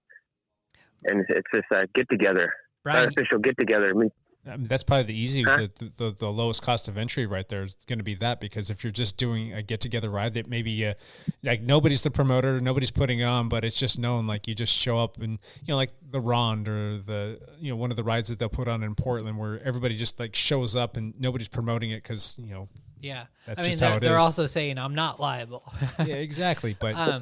and it's just a get-together, unofficial get-together. That's probably the easy, the lowest cost of entry right there is going to be that, because if you're just doing a get-together ride that maybe like nobody's the promoter, nobody's putting on, but it's just known, like you just show up and, like the Rond or the, one of the rides that they'll put on in Portland where everybody just like shows up and nobody's promoting it because, yeah, that's just how it is. They're also saying I'm not liable. Yeah, exactly. But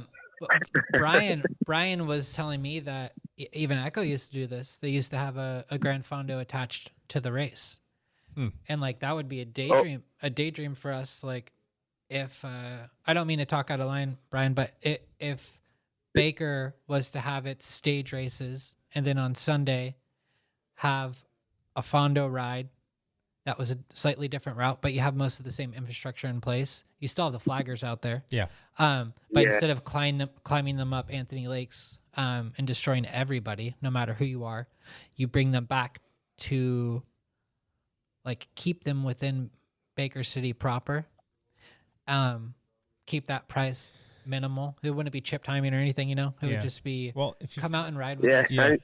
Brian was telling me that even Echo used to do this. They used to have a Grand Fondo attached to the race. And like that would be a daydream for us. Like if I don't mean to talk out of line, Brian, but if Baker was to have its stage races and then on Sunday have a Fondo ride that was a slightly different route, but you have most of the same infrastructure in place. You still have the flaggers out there. Yeah. But instead of climbing them up Anthony Lakes and destroying everybody, no matter who you are, you bring them back to like keep them within Baker City proper. Keep that price minimal. It wouldn't be chip timing or anything, It would just be if you come out and ride with us. Yeah.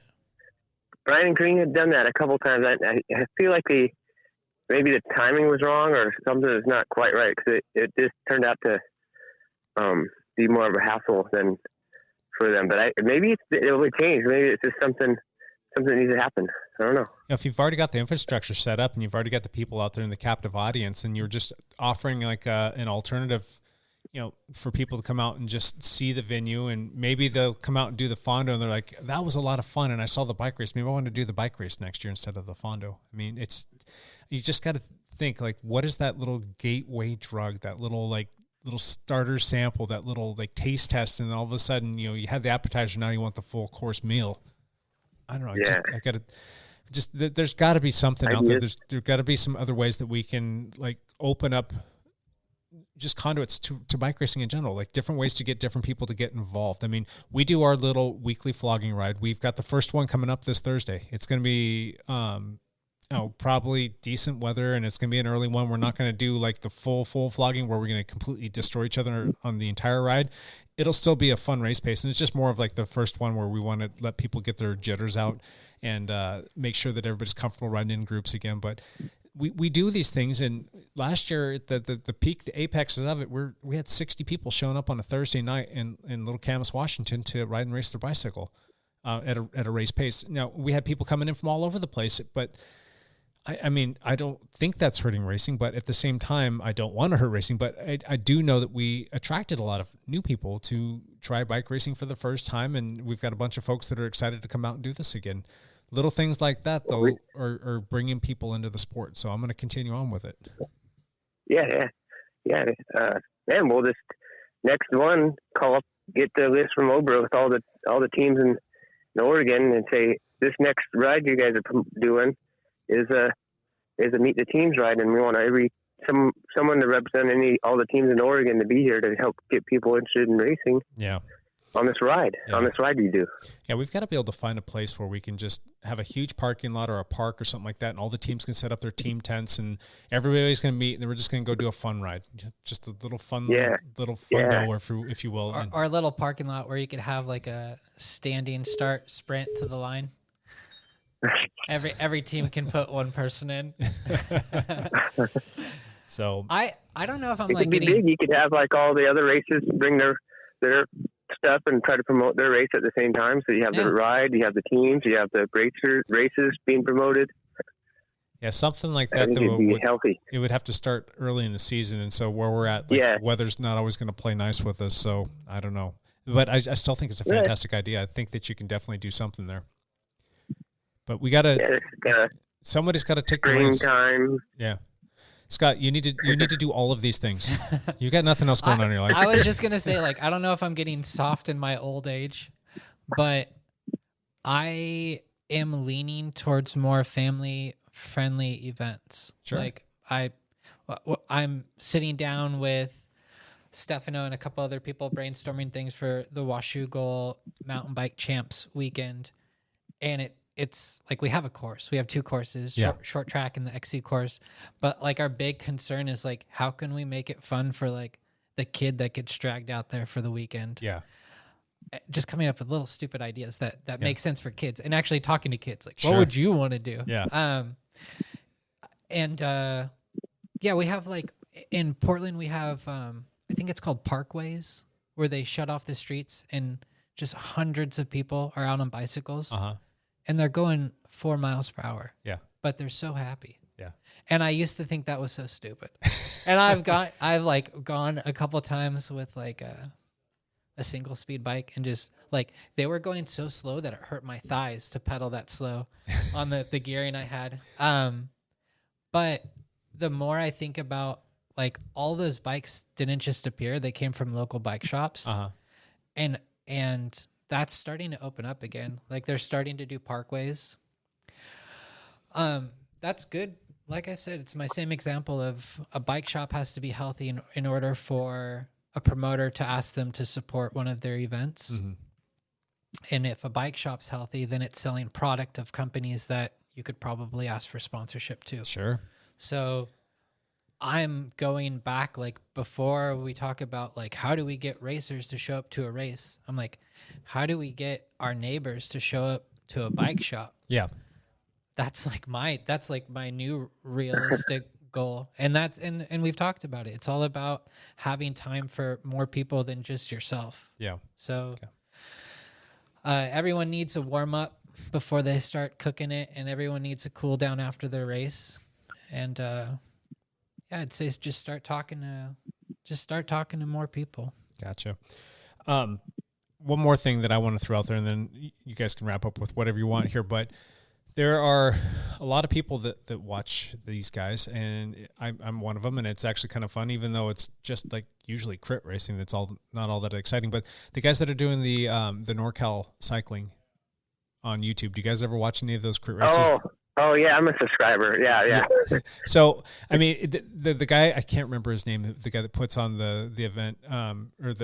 Brian Green had done that a couple times. I feel like maybe the timing was wrong or something is not quite right, because it just turned out to be more of a hassle than for them. But maybe it will change. Maybe it's just something that needs to happen. I don't know. If you've already got the infrastructure set up and you've already got the people out there in the captive audience, and you're just offering like an alternative, for people to come out and just see the venue, and maybe they'll come out and do the Fondo and they're like, that was a lot of fun. And I saw the bike race. Maybe I want to do the bike race next year instead of the Fondo. I mean, you just got to think like, what is that little gateway drug, that little starter sample, that little like taste test. And all of a sudden, you had the appetizer. Now you want the full course meal. I don't know. Yeah. There's got to be something out there. There's got to be some other ways that we can like open up just conduits to bike racing in general, like different ways to get different people to get involved. I mean, we do our little weekly flogging ride. We've got the first one coming up this Thursday. It's going to be, probably decent weather, and it's going to be an early one. We're not going to do like the full flogging where we're going to completely destroy each other on the entire ride. It'll still be a fun race pace, and it's just more of like the first one where we want to let people get their jitters out and make sure that everybody's comfortable riding in groups again. But we do these things, and last year the peak, the apex of it, we had 60 people showing up on a Thursday night in Little Camas, Washington, to ride and race their bicycle at a race pace. Now, we had people coming in from all over the place, but I mean, I don't think that's hurting racing, but at the same time, I don't want to hurt racing. But I do know that we attracted a lot of new people to try bike racing for the first time, and we've got a bunch of folks that are excited to come out and do this again. Little things like that, though, are bringing people into the sport. So I'm going to continue on with it. Yeah. And we'll just next one get the list from Obra with all the teams in Oregon and say this next ride you guys are doing is a meet the teams ride, and we want someone to represent all the teams in Oregon to be here to help get people interested in racing. Yeah. On this ride you do. Yeah, we've got to be able to find a place where we can just have a huge parking lot or a park or something like that, and all the teams can set up their team tents, and everybody's going to meet, and then we're just going to go do a fun ride, just a little fun, go, if you will. Or a little parking lot where you could have like a standing start sprint to the line. Every team can put one person in. So I don't know if I'm it like could be getting big. You could have like all the other races bring their stuff and try to promote their race at the same time. So you have the ride, you have the teams, you have the races being promoted. Yeah, something like that. Would be healthy. It would have to start early in the season, and so where we're at, weather's not always going to play nice with us. So I don't know, but I still think it's a fantastic idea. I think that you can definitely do something there. But we gotta. Somebody's got to take the reins. Springtime. Yeah, Scott, you need to do all of these things. You got nothing else going on in your life. I was just gonna say, like, I don't know if I'm getting soft in my old age, but I am leaning towards more family-friendly events. Sure. Like I'm sitting down with Stefano and a couple other people brainstorming things for the Washougal Mountain Bike Champs weekend, and it's like we have a course. We have two courses, short track and the XC course. But like our big concern is like, how can we make it fun for like the kid that gets dragged out there for the weekend? Yeah. Just coming up with little stupid ideas that make sense for kids, and actually talking to kids. Like, what would you want to do? Yeah. We have like in Portland, we have, I think it's called Parkways, where they shut off the streets and just hundreds of people are out on bicycles. Uh-huh. And they're going 4 miles per hour. Yeah. But they're so happy. Yeah. And I used to think that was so stupid. And I've gone a couple times with like a single speed bike, and just like they were going so slow that it hurt my thighs to pedal that slow on the gearing I had. But the more I think about, like, all those bikes didn't just appear, they came from local bike shops. Uh-huh. And that's starting to open up again. Like, they're starting to do parkways. That's good. Like I said, it's my same example of a bike shop has to be healthy in order for a promoter to ask them to support one of their events. Mm-hmm. And if a bike shop's healthy, then it's selling product of companies that you could probably ask for sponsorship to. Sure. So I'm going back, like, before we talk about, like, how do we get racers to show up to a race? I'm like, how do we get our neighbors to show up to a bike shop? Yeah. That's like my new realistic goal. And and we've talked about it. It's all about having time for more people than just yourself. Yeah. So everyone needs a warm up before they start cooking it, and everyone needs a cool down after their race. And I'd say just start talking to more people. Gotcha. One more thing that I want to throw out there, and then you guys can wrap up with whatever you want here, but there are a lot of people that watch these guys, and I'm one of them, and it's actually kind of fun, even though it's just like usually crit racing. That's not all that exciting. But the guys that are doing the NorCal cycling on YouTube, do you guys ever watch any of those crit races? Oh yeah, I'm a subscriber. Yeah. So I mean, the guy, I can't remember his name, the guy that puts on the event, or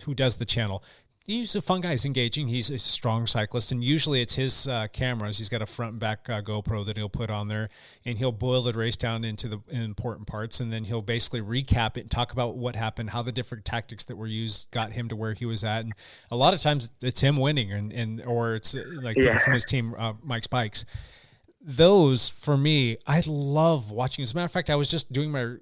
who does the channel. He's a fun guy. He's engaging. He's a strong cyclist, and usually it's his cameras. He's got a front and back GoPro that he'll put on there, and he'll boil the race down into the important parts, and then he'll basically recap it and talk about what happened, how the different tactics that were used got him to where he was at. And a lot of times it's him winning, or it's like people from his team, Mike's Bikes. Those, for me, I love watching. As a matter of fact, I was just doing my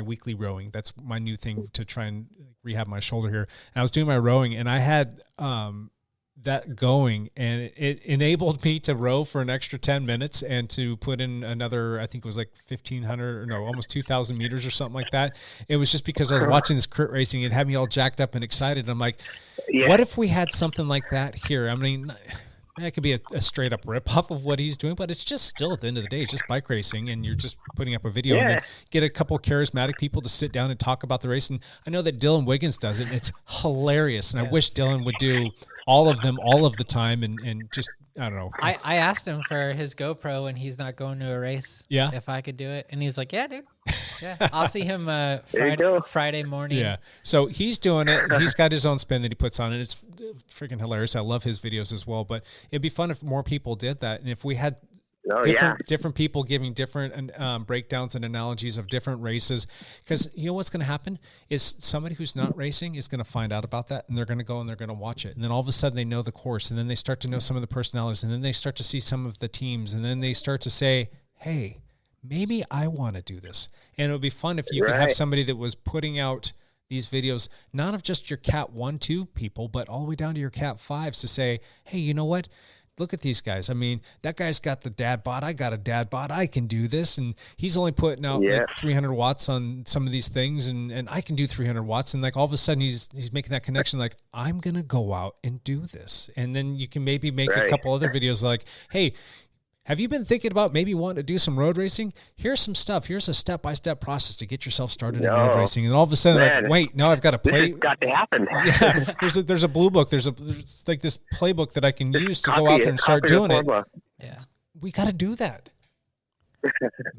weekly rowing. That's my new thing to try and rehab my shoulder here. And I was doing my rowing, and I had that going, and it enabled me to row for an extra 10 minutes and to put in another, I think it was like 1,500 or no, almost 2,000 meters or something like that. It was just because I was watching this crit racing. It had me all jacked up and excited. I'm like, what if we had something like that here? I mean, that could be a straight up rip off of what he's doing, but it's just still, at the end of the day, it's just bike racing, and you're just putting up a video and then get a couple charismatic people to sit down and talk about the race. And I know that Dylan Wiggins does it, and it's hilarious. And I wish Dylan would do all of them all of the time, and just, I don't know. I asked him for his GoPro when he's not going to a race. Yeah. If I could do it. And he was like, yeah, dude. Yeah. I'll see him Friday morning. Yeah. So he's doing it. He's got his own spin that he puts on it. It's freaking hilarious. I love his videos as well. But it'd be fun if more people did that. And if we had different people giving different breakdowns and analogies of different races, because you know what's going to happen is somebody who's not racing is going to find out about that, and they're going to go and they're going to watch it, and then all of a sudden they know the course, and then they start to know some of the personalities, and then they start to see some of the teams, and then they start to say, hey, maybe I want to do this. And it would be fun if you could have somebody that was putting out these videos, not of just your Cat 1, 2 people, but all the way down to your Cat 5s, to say, hey, you know what? Look at these guys. I mean, that guy's got the dad bod. I got a dad bod. I can do this. And he's only putting out like 300 watts on some of these things, and I can do 300 watts. And like all of a sudden he's making that connection, like, I'm going to go out and do this. And then you can maybe make a couple other videos like, hey, have you been thinking about maybe wanting to do some road racing? Here's some stuff. Here's a step-by-step process to get yourself started in road racing. And all of a sudden, like, wait, now I've got to play. This has got to happen. Yeah, there's a blue book. There's like this playbook that I can use to go out there and start doing it. Yeah, we got to do that.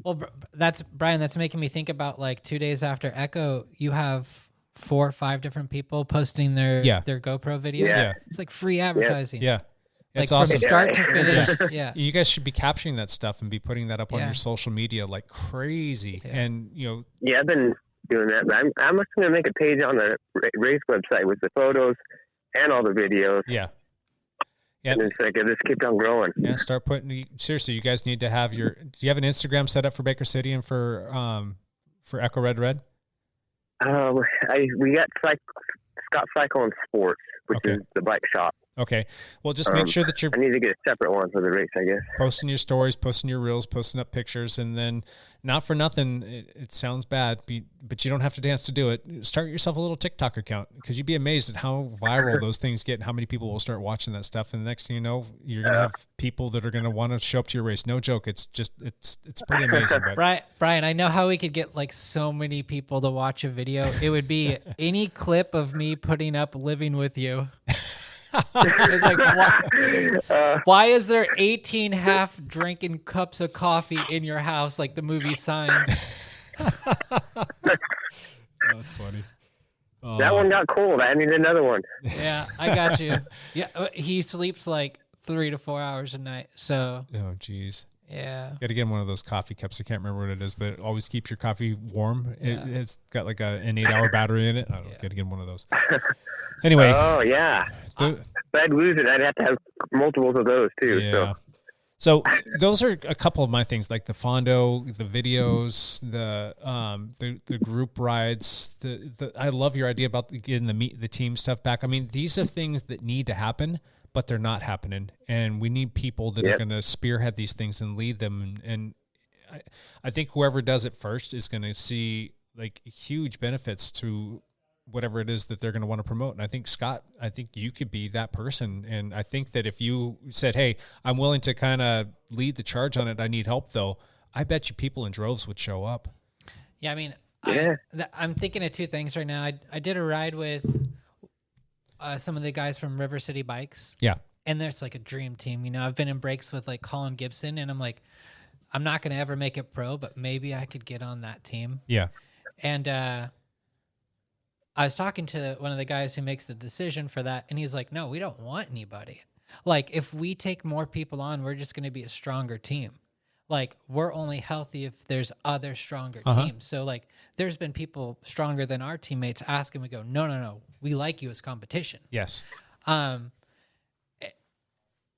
Well, that's Brian. That's making me think about like 2 days after Echo, you have 4 or 5 different people posting their GoPro videos. Yeah. It's like free advertising. Yeah. Like it's awesome. From start to finish. Yeah. You guys should be capturing that stuff and be putting that up on your social media like crazy. Yeah. And, you know. Yeah, I've been doing that. But I'm just going to make a page on the race website with the photos and all the videos. Yeah. Yeah. And it's like, just keep on growing. Yeah. Start putting, seriously, you guys need to have do you have an Instagram set up for Baker City and for Echo Red Red? We got Scott Cycle and Sports, which is the bike shop. Okay. Well, just make sure that you're... I need to get a separate one for the race, I guess. Posting your stories, posting your reels, posting up pictures, and then, not for nothing, it sounds bad, but you don't have to dance to do it. Start yourself a little TikTok account, because you'd be amazed at how viral those things get and how many people will start watching that stuff. And the next thing you know, you're going to have people that are going to want to show up to your race. No joke. It's pretty amazing. But. Brian, I know how we could get like so many people to watch a video. It would be any clip of me putting up living with you. It's like, why is there 18 half drinking cups of coffee in your house like the movie Signs? That's funny. That one got cold. I need another one. Yeah, I got you. Yeah, he sleeps like 3 to 4 hours a night. So. Oh, geez. Yeah. Got to get one of those coffee cups. I can't remember what it is, but it always keeps your coffee warm. It's got like an 8-hour battery in it. I don't know. Got to get one of those. Anyway. Oh, yeah. If I'd lose it, I'd have to have multiples of those too. Yeah. So those are a couple of my things, like the Fondo, the videos, the group rides. I love your idea about getting the team stuff back. I mean, these are things that need to happen, but they're not happening, and we need people that are going to spearhead these things and lead them. And I think whoever does it first is going to see like huge benefits to whatever it is that they're going to want to promote. And I think, Scott, you could be that person. And I think that if you said, hey, I'm willing to kind of lead the charge on it, I need help though, I bet you people in droves would show up. Yeah. I mean, I'm thinking of 2 things right now. I did a ride with some of the guys from River City Bikes. Yeah. and there's like a dream team. You know, I've been in breaks with like Colin Gibson, and I'm like, I'm not going to ever make it pro, but maybe I could get on that team. Yeah. And I was talking to one of the guys who makes the decision for that, and he's like, no, we don't want anybody. Like, if we take more people on, we're just going to be a stronger team. Like, we're only healthy if there's other stronger teams. So, like, there's been people stronger than our teammates ask, and we go, no, we like you as competition. Yes.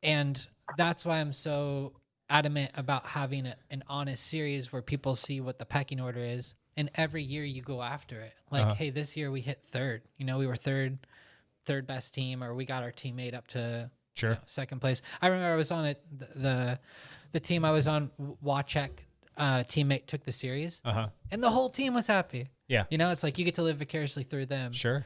And that's why I'm so adamant about having an honest series where people see what the pecking order is. And every year you go after it. Like, hey, this year we hit third. You know, we were third best team, or we got our teammate up to second place. I remember I was on it. The team I was on, Wachek, teammate took the series, and the whole team was happy. Yeah. You know, it's like you get to live vicariously through them. Sure.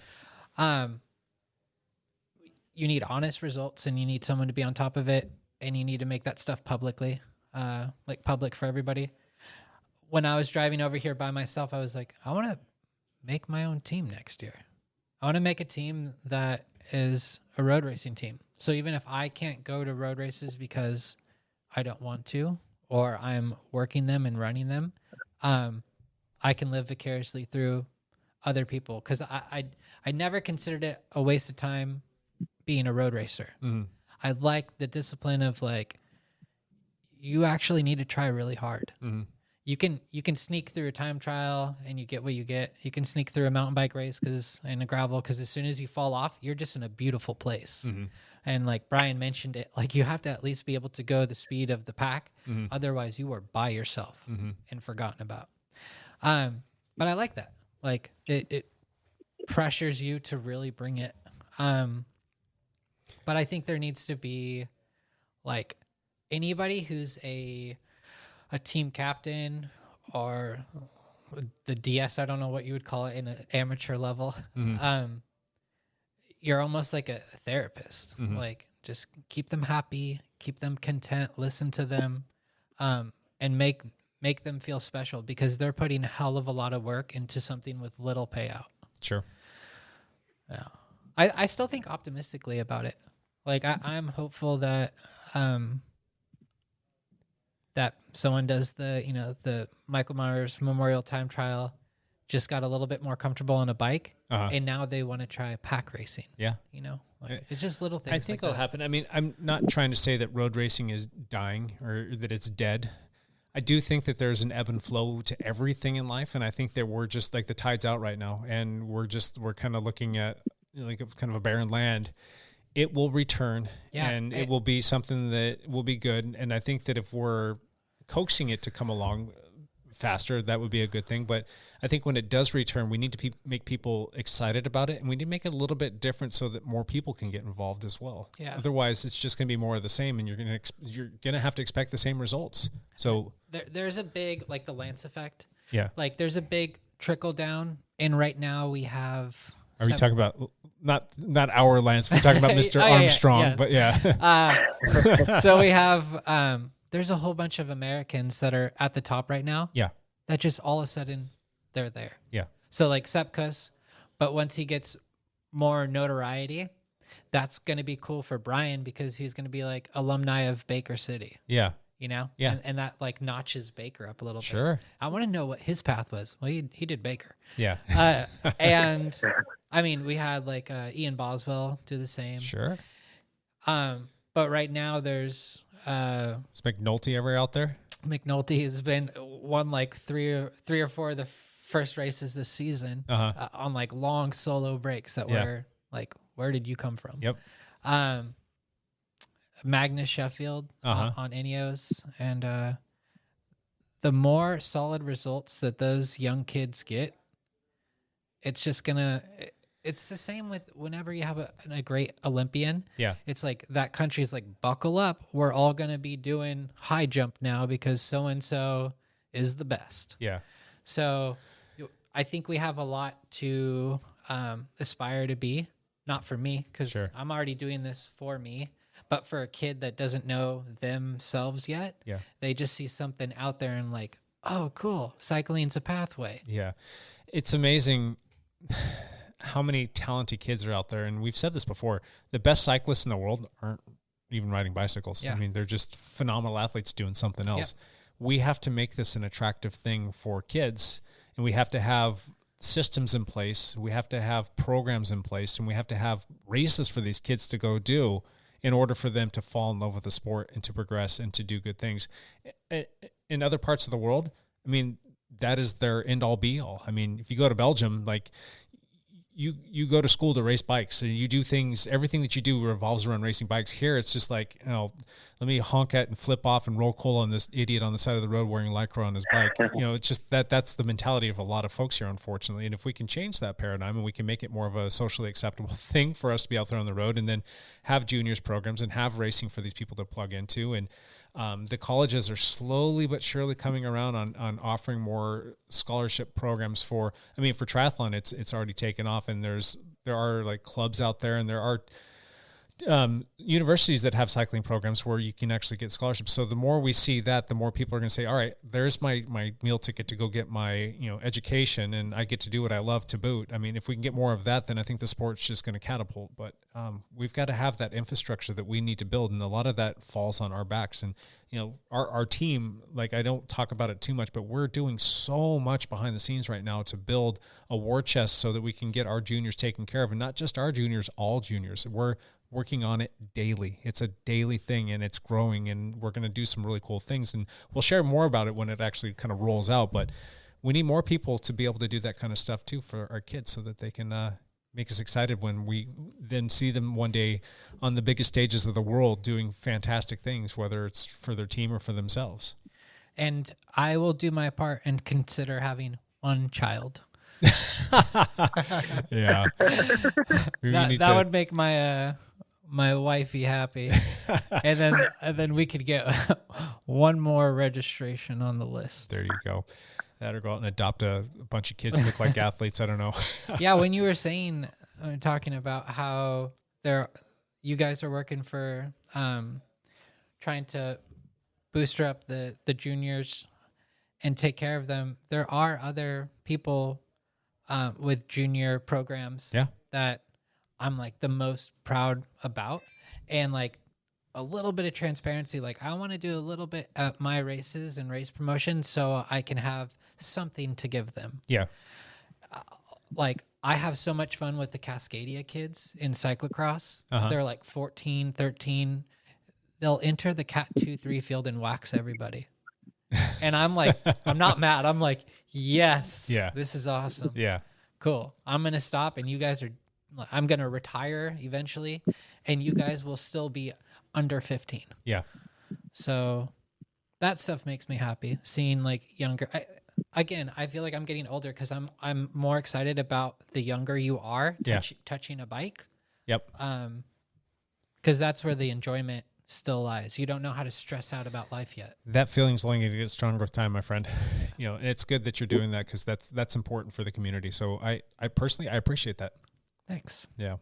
You need honest results, and you need someone to be on top of it, and you need to make that stuff publicly, like public for everybody. When I was driving over here by myself, I was like, I want to make my own team next year. I want to make a team that is a road racing team. So even if I can't go to road races because I don't want to, or I'm working them and running them, I can live vicariously through other people. Because I never considered it a waste of time being a road racer. I like the discipline of, like, you actually need to try really hard. You can sneak through a time trial and you get what you get. You can sneak through a mountain bike race and a gravel, because as soon as you fall off, you're just in a beautiful place. And like Brian mentioned it, like, you have to at least be able to go the speed of the pack. Otherwise you are by yourself and forgotten about. But I like that. Like, it pressures you to really bring it. But I think there needs to be, like, anybody who's a team captain or the DS, I don't know what you would call it in an amateur level. You're almost like a therapist. Like, just keep them happy, keep them content, listen to them, and make them feel special, because they're putting a hell of a lot of work into something with little payout. Sure. Yeah. I still think optimistically about it. Like, I'm hopeful that that someone does the Michael Myers Memorial Time Trial, just got a little bit more comfortable on a bike, and now they want to try pack racing. Yeah. You know, like, it's just little things. I think like it'll happen. I mean, I'm not trying to say that road racing is dying or that it's dead. I do think that there's an ebb and flow to everything in life, and I think that we're just, like, the tide's out right now, and we're kind of looking at, like, a kind of a barren land. It will return, and it will be something that will be good. And I think that if we're coaxing it to come along faster, that would be a good thing. But I think when it does return, we need to make people excited about it, and we need to make it a little bit different so that more people can get involved as well. Yeah. Otherwise, it's just going to be more of the same, and you're gonna have to expect the same results. So there's a big, like, the Lance effect. Yeah. Like, there's a big trickle down, and right now we have. Are we talking about not our Lance? We're talking about Mr. Armstrong, but yeah. So we have. There's a whole bunch of Americans that are at the top right now. Yeah. That just all of a sudden they're there. Yeah. So, like, Sepkus, but once he gets more notoriety, that's going to be cool for Brian, because he's going to be like alumni of Baker City. Yeah. You know? Yeah. And that, like, notches Baker up a little bit. Sure. I want to know what his path was. Well, he did Baker. Yeah. And I mean, we had, like, Ian Boswell do the same. Sure. But right now there's is McNulty ever out there? McNulty has won like three or four of the first races this season on, like, long solo breaks that were like, where did you come from? Yep. Magnus Sheffield on Ineos, and the more solid results that those young kids get, it's just gonna. It's the same with whenever you have a great Olympian. Yeah. It's like that country's like, buckle up. We're all going to be doing high jump now because so-and-so is the best. Yeah. So I think we have a lot to aspire to be. Not for me, because I'm already doing this for me. But for a kid that doesn't know themselves yet, they just see something out there and like, oh, cool, cycling's a pathway. Yeah. It's amazing how many talented kids are out there. And we've said this before, the best cyclists in the world aren't even riding bicycles. Yeah. I mean, they're just phenomenal athletes doing something else. We have to make this an attractive thing for kids, and we have to have systems in place. We have to have programs in place, and we have to have races for these kids to go do in order for them to fall in love with the sport and to progress and to do good things. In other parts of the world, I mean, that is their end all be all. I mean, if you go to Belgium, like you go to school to race bikes, and you do things, everything that you do revolves around racing bikes. Here, it's just like, let me honk at and flip off and roll coal on this idiot on the side of the road wearing Lycra on his bike. It's just that's the mentality of a lot of folks here, unfortunately. And if we can change that paradigm and we can make it more of a socially acceptable thing for us to be out there on the road, and then have juniors programs and have racing for these people to plug into. And the colleges are slowly but surely coming around on offering more scholarship programs for triathlon. It's already taken off, and there are like clubs out there, and there are universities that have cycling programs where you can actually get scholarships. So the more we see that, the more people are going to say, all right, there's my meal ticket to go get my, education, and I get to do what I love to boot. I mean, if we can get more of that, then I think the sport's just going to catapult. But we've got to have that infrastructure that we need to build. And a lot of that falls on our backs. And, our team, like, I don't talk about it too much, but we're doing so much behind the scenes right now to build a war chest so that we can get our juniors taken care of, and not just our juniors, all juniors. We're working on it daily. It's a daily thing, and it's growing, and we're going to do some really cool things, and we'll share more about it when it actually kind of rolls out. But we need more people to be able to do that kind of stuff too for our kids, so that they can make us excited when we then see them one day on the biggest stages of the world doing fantastic things, whether it's for their team or for themselves. And I will do my part and consider having one child. Yeah. That would make my my wifey happy. and then we could get one more registration on the list. There you go. That, or go out and adopt a bunch of kids who look like athletes. I don't know. Yeah, when you were saying, talking about how you guys are working for trying to booster up the juniors and take care of them, there are other people with junior programs that I'm like the most proud about. And like a little bit of transparency, like I want to do a little bit at my races and race promotion so I can have something to give them. Yeah. Like I have so much fun with the Cascadia kids in cyclocross. They're like 14, 13. They'll enter the Cat 2-3 field and wax everybody. And I'm like, I'm not mad. I'm like, yes, this is awesome. Yeah. Cool. I'm going to stop, and I'm going to retire eventually, and you guys will still be under 15. Yeah. So that stuff makes me happy, seeing like younger. I feel like I'm getting older because I'm more excited about the younger you are touching a bike. Yep. Because that's where the enjoyment still lies. You don't know how to stress out about life yet. That feeling's only going to get stronger with time, my friend. And it's good that you're doing that, because that's important for the community. So I personally appreciate that. Thanks. Yeah. All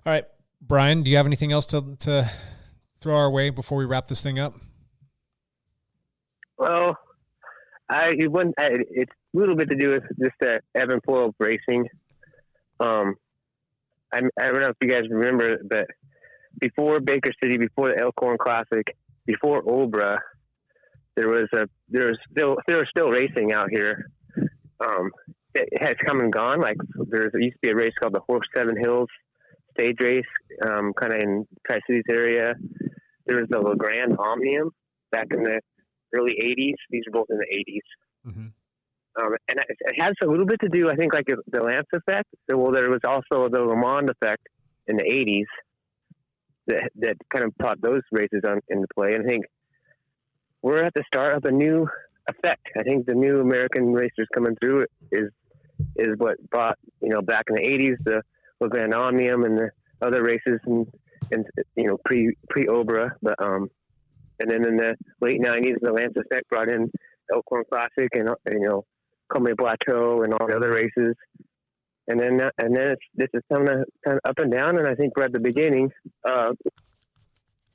right, Brian, do you have anything else to throw our way before we wrap this thing up? Well, it's a little bit to do with just the ebb and flow of racing. I don't know if you guys remember, but before Baker City, before the Elkhorn Classic, before Obra, there was still racing out here. It has come and gone. Like there used to be a race called the Horse Seven Hills stage race, kind of in Tri-Cities area. There was the La Grande Omnium back in the early 80s. These are both in the 80s. Mm-hmm. And it has a little bit to do, I think, like the Lance effect. Well, there was also the Le Mans effect in the 80s that kind of brought those races into play. And I think we're at the start of a new effect. I think the new American racers coming through is what brought, back in the 80s, the La Grande Omnium and the other races and pre-Obra. But, and then in the late 90s, the Lance effect brought in Elkhorn Classic and, Comey Plateau and all the other races. And then this is kind of up and down, and I think we're at the beginning of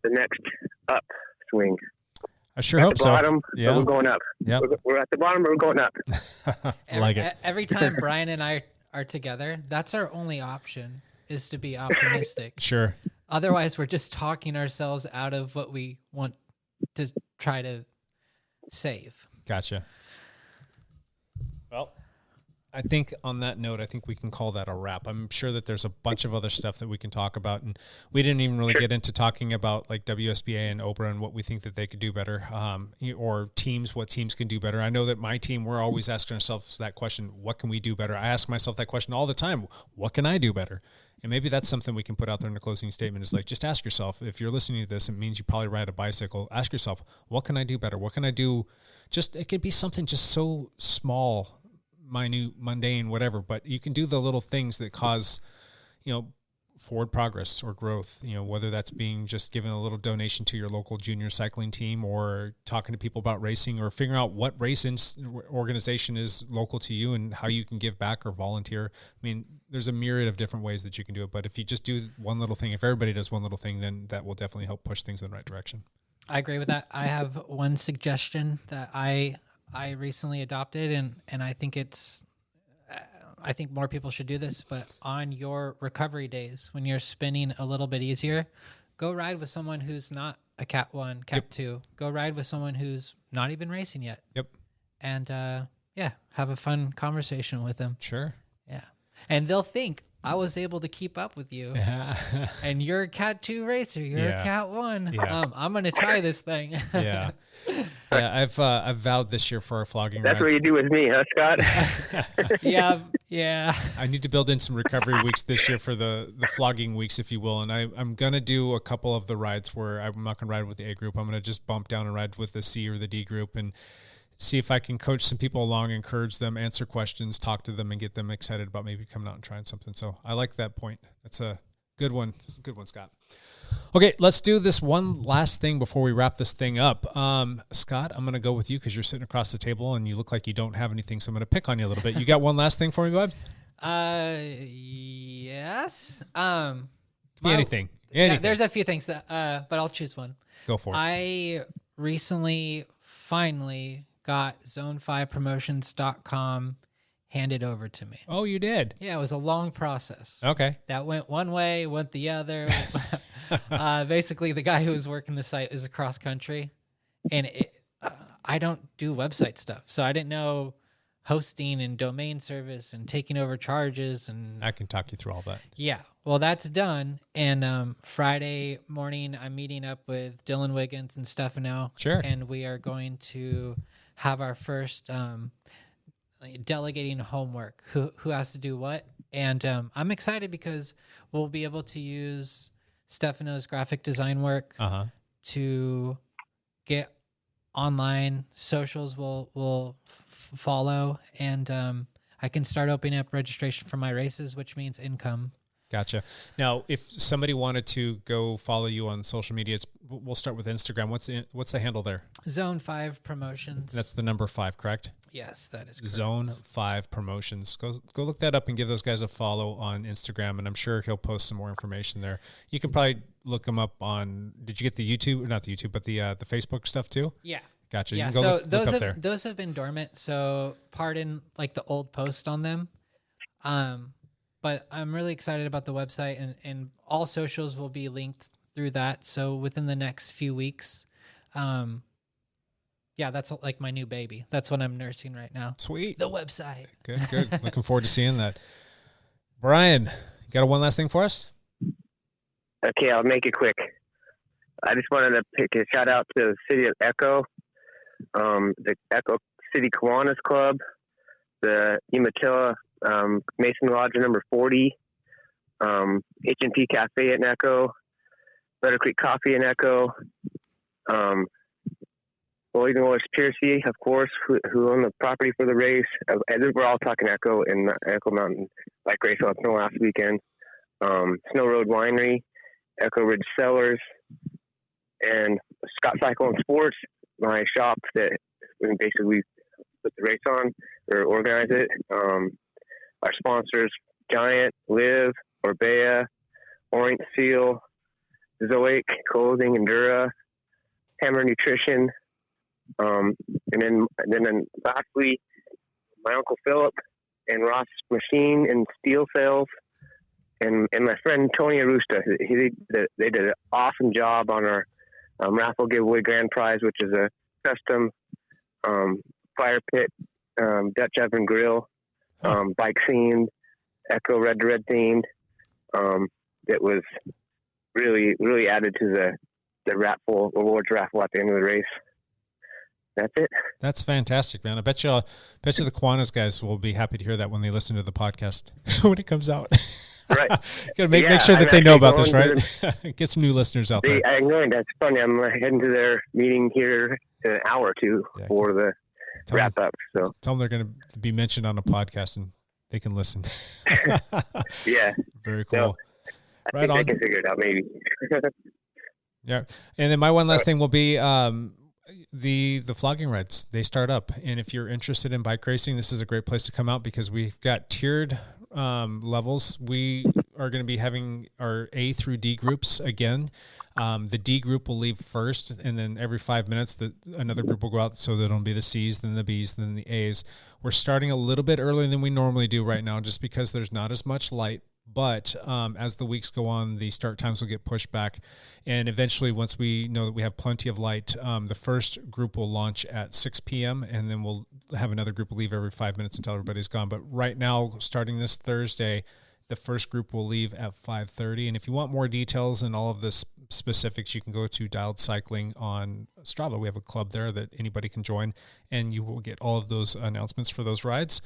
the next upswing. I sure hope so. Bottom, yeah, we're going up. Yep. We're at the bottom, we're going up. Like it. Every time Brian and I are together, that's our only option, is to be optimistic. Sure. Otherwise, we're just talking ourselves out of what we want to try to save. Gotcha. Well, I think on that note, I think we can call that a wrap. I'm sure that there's a bunch of other stuff that we can talk about, and we didn't even really get into talking about like WSBA and Oprah and what we think that they could do better, or teams, what teams can do better. I know that my team, we're always asking ourselves that question, what can we do better? I ask myself that question all the time, what can I do better? And maybe that's something we can put out there in the closing statement is like, just ask yourself, if you're listening to this, it means you probably ride a bicycle. Ask yourself, what can I do better? What can I do? Just, it could be something just so small, minute, mundane, whatever, but you can do the little things that cause, forward progress or growth, whether that's being just giving a little donation to your local junior cycling team, or talking to people about racing, or figuring out what race organization is local to you and how you can give back or volunteer. I mean, there's a myriad of different ways that you can do it, but if you just do one little thing, if everybody does one little thing, then that will definitely help push things in the right direction. I agree with that. I have one suggestion that I recently adopted, and I think I think more people should do this, but on your recovery days, when you're spinning a little bit easier, go ride with someone who's not a Cat 1, Cat 2. Go ride with someone who's not even racing yet. Yep. And, have a fun conversation with them. Sure. Yeah. And they'll think, I was able to keep up with you. And you're a Cat 2 racer. You're a Cat 1. Yeah. I'm going to try this thing. Yeah. Yeah, I've vowed this year for our flogging That's rides. what you do with me, huh, Scott? Yeah. I need to build in some recovery weeks this year for the flogging weeks, if you will. And I'm going to do a couple of the rides where I'm not going to ride with the A group. I'm going to just bump down and ride with the C or the D group and see if I can coach some people along, encourage them, answer questions, talk to them, and get them excited about maybe coming out and trying something. So I like that point. That's a good one. Good one, Scott. Okay, let's do this one last thing before we wrap this thing up. Scott, I'm going to go with you because you're sitting across the table and you look like you don't have anything, so I'm going to pick on you a little bit. You got one last thing for me, bud? Yes. Anything. Yeah, there's a few things, but I'll choose one. Go for it. I recently finally got zone5promotions.com handed over to me. Oh, you did? Yeah, it was a long process. Okay. That went one way, went the other. Basically, the guy who was working the site is across country, and I don't do website stuff, so I didn't know hosting and domain service and taking over charges. And I can talk you through all that. Yeah, well, that's done. And Friday morning, I'm meeting up with Dylan Wiggins and Stefano. Sure. And we are going to have our first delegating homework, who has to do what. And I'm excited because we'll be able to use Stefano's graphic design work to get online. Socials will follow, and I can start opening up registration for my races, which means income. Gotcha. Now, if somebody wanted to go follow you on social media, we'll start with Instagram. What's the handle there? Zone 5 Promotions. That's the number 5, correct? Yes, that is correct. Zone 5 Promotions. Go look that up and give those guys a follow on Instagram, and I'm sure he'll post some more information there. You can probably look him up on. Did you get the YouTube? Not the YouTube, but the Facebook stuff too? Yeah. Gotcha. Yeah. You can go look up there. Those have been dormant. So pardon like the old post on them. But I'm really excited about the website, and all socials will be linked through that. So within the next few weeks, that's like my new baby. That's what I'm nursing right now. Sweet. The website. Good. Looking forward to seeing that. Brian, you got one last thing for us? Okay, I'll make it quick. I just wanted to pick a shout out to the city of Echo, the Echo City Kiwanis Club, the Umatilla Mason Lodge number 40, H&P Cafe in Echo, Better Creek Coffee in Echo, William Willis Piercy, of course, who owned the property for the race. We're all talking Echo and Echo Mountain Bike Race on Snow last weekend. Snow Road Winery, Echo Ridge Cellars, and Scott Cycle and Sports, my shop that basically put the race on or organize it. Our sponsors, Giant, Live, Orbea, Orient Seal, Zoic Clothing, Endura, Hammer Nutrition, and then lastly, my Uncle Philip and Ross Machine and Steel Sales, and my friend Tony Arusta, they did an awesome job on our raffle giveaway grand prize, which is a custom fire pit, Dutch oven grill, bike themed, Echo Red to Red themed. That was really added to the awards raffle at the end of the race. That's it. That's fantastic, man. I bet you the Kiwanis guys will be happy to hear that when they listen to the podcast when it comes out. Right. Gotta make sure that they know about this, right? Get some new listeners out there. I'm going. That's funny. I'm heading to their meeting here in an hour or two for the wrap up. So tell them they're going to be mentioned on a podcast and they can listen. Yeah. Very cool. So, I right think on. they can figure it out, maybe. Yeah. And then my one last thing will be the flogging rides. They start up. And if you're interested in bike racing, this is a great place to come out because we've got tiered levels. We are going to be having our A through D groups again. The D group will leave first, and then every 5 minutes another group will go out, so that'll be the C's, then the B's, then the A's. We're starting a little bit earlier than we normally do right now just because there's not as much light. But as the weeks go on, the start times will get pushed back. And eventually, once we know that we have plenty of light, the first group will launch at 6 p.m. And then we'll have another group leave every 5 minutes until everybody's gone. But right now, starting this Thursday, the first group will leave at 5:30. And if you want more details and all of the specifics, you can go to Dialed Cycling on Strava. We have a club there that anybody can join, and you will get all of those announcements for those rides.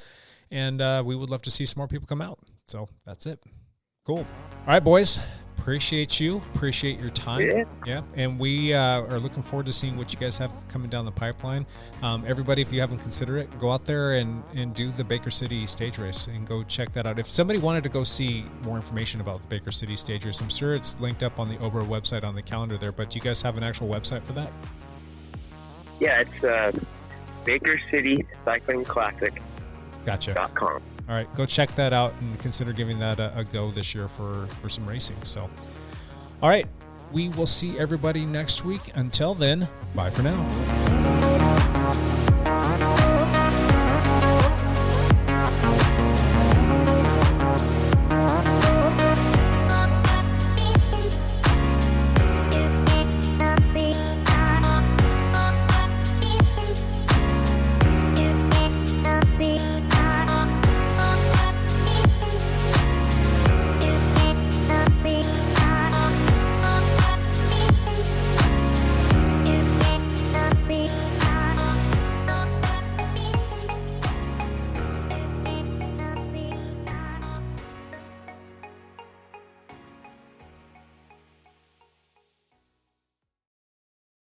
And we would love to see some more people come out. So that's it. Cool. All right, boys. Appreciate you. Appreciate your time. Yeah. And we are looking forward to seeing what you guys have coming down the pipeline. Everybody, if you haven't considered it, go out there and do the Baker City stage race and go check that out. If somebody wanted to go see more information about the Baker City stage race, I'm sure it's linked up on the Ober website on the calendar there, but do you guys have an actual website for that? Yeah, it's Baker City Cycling Classic. Gotcha.com. All right, go check that out and consider giving that a go this year for some racing. So, all right, we will see everybody next week. Until then, bye for now.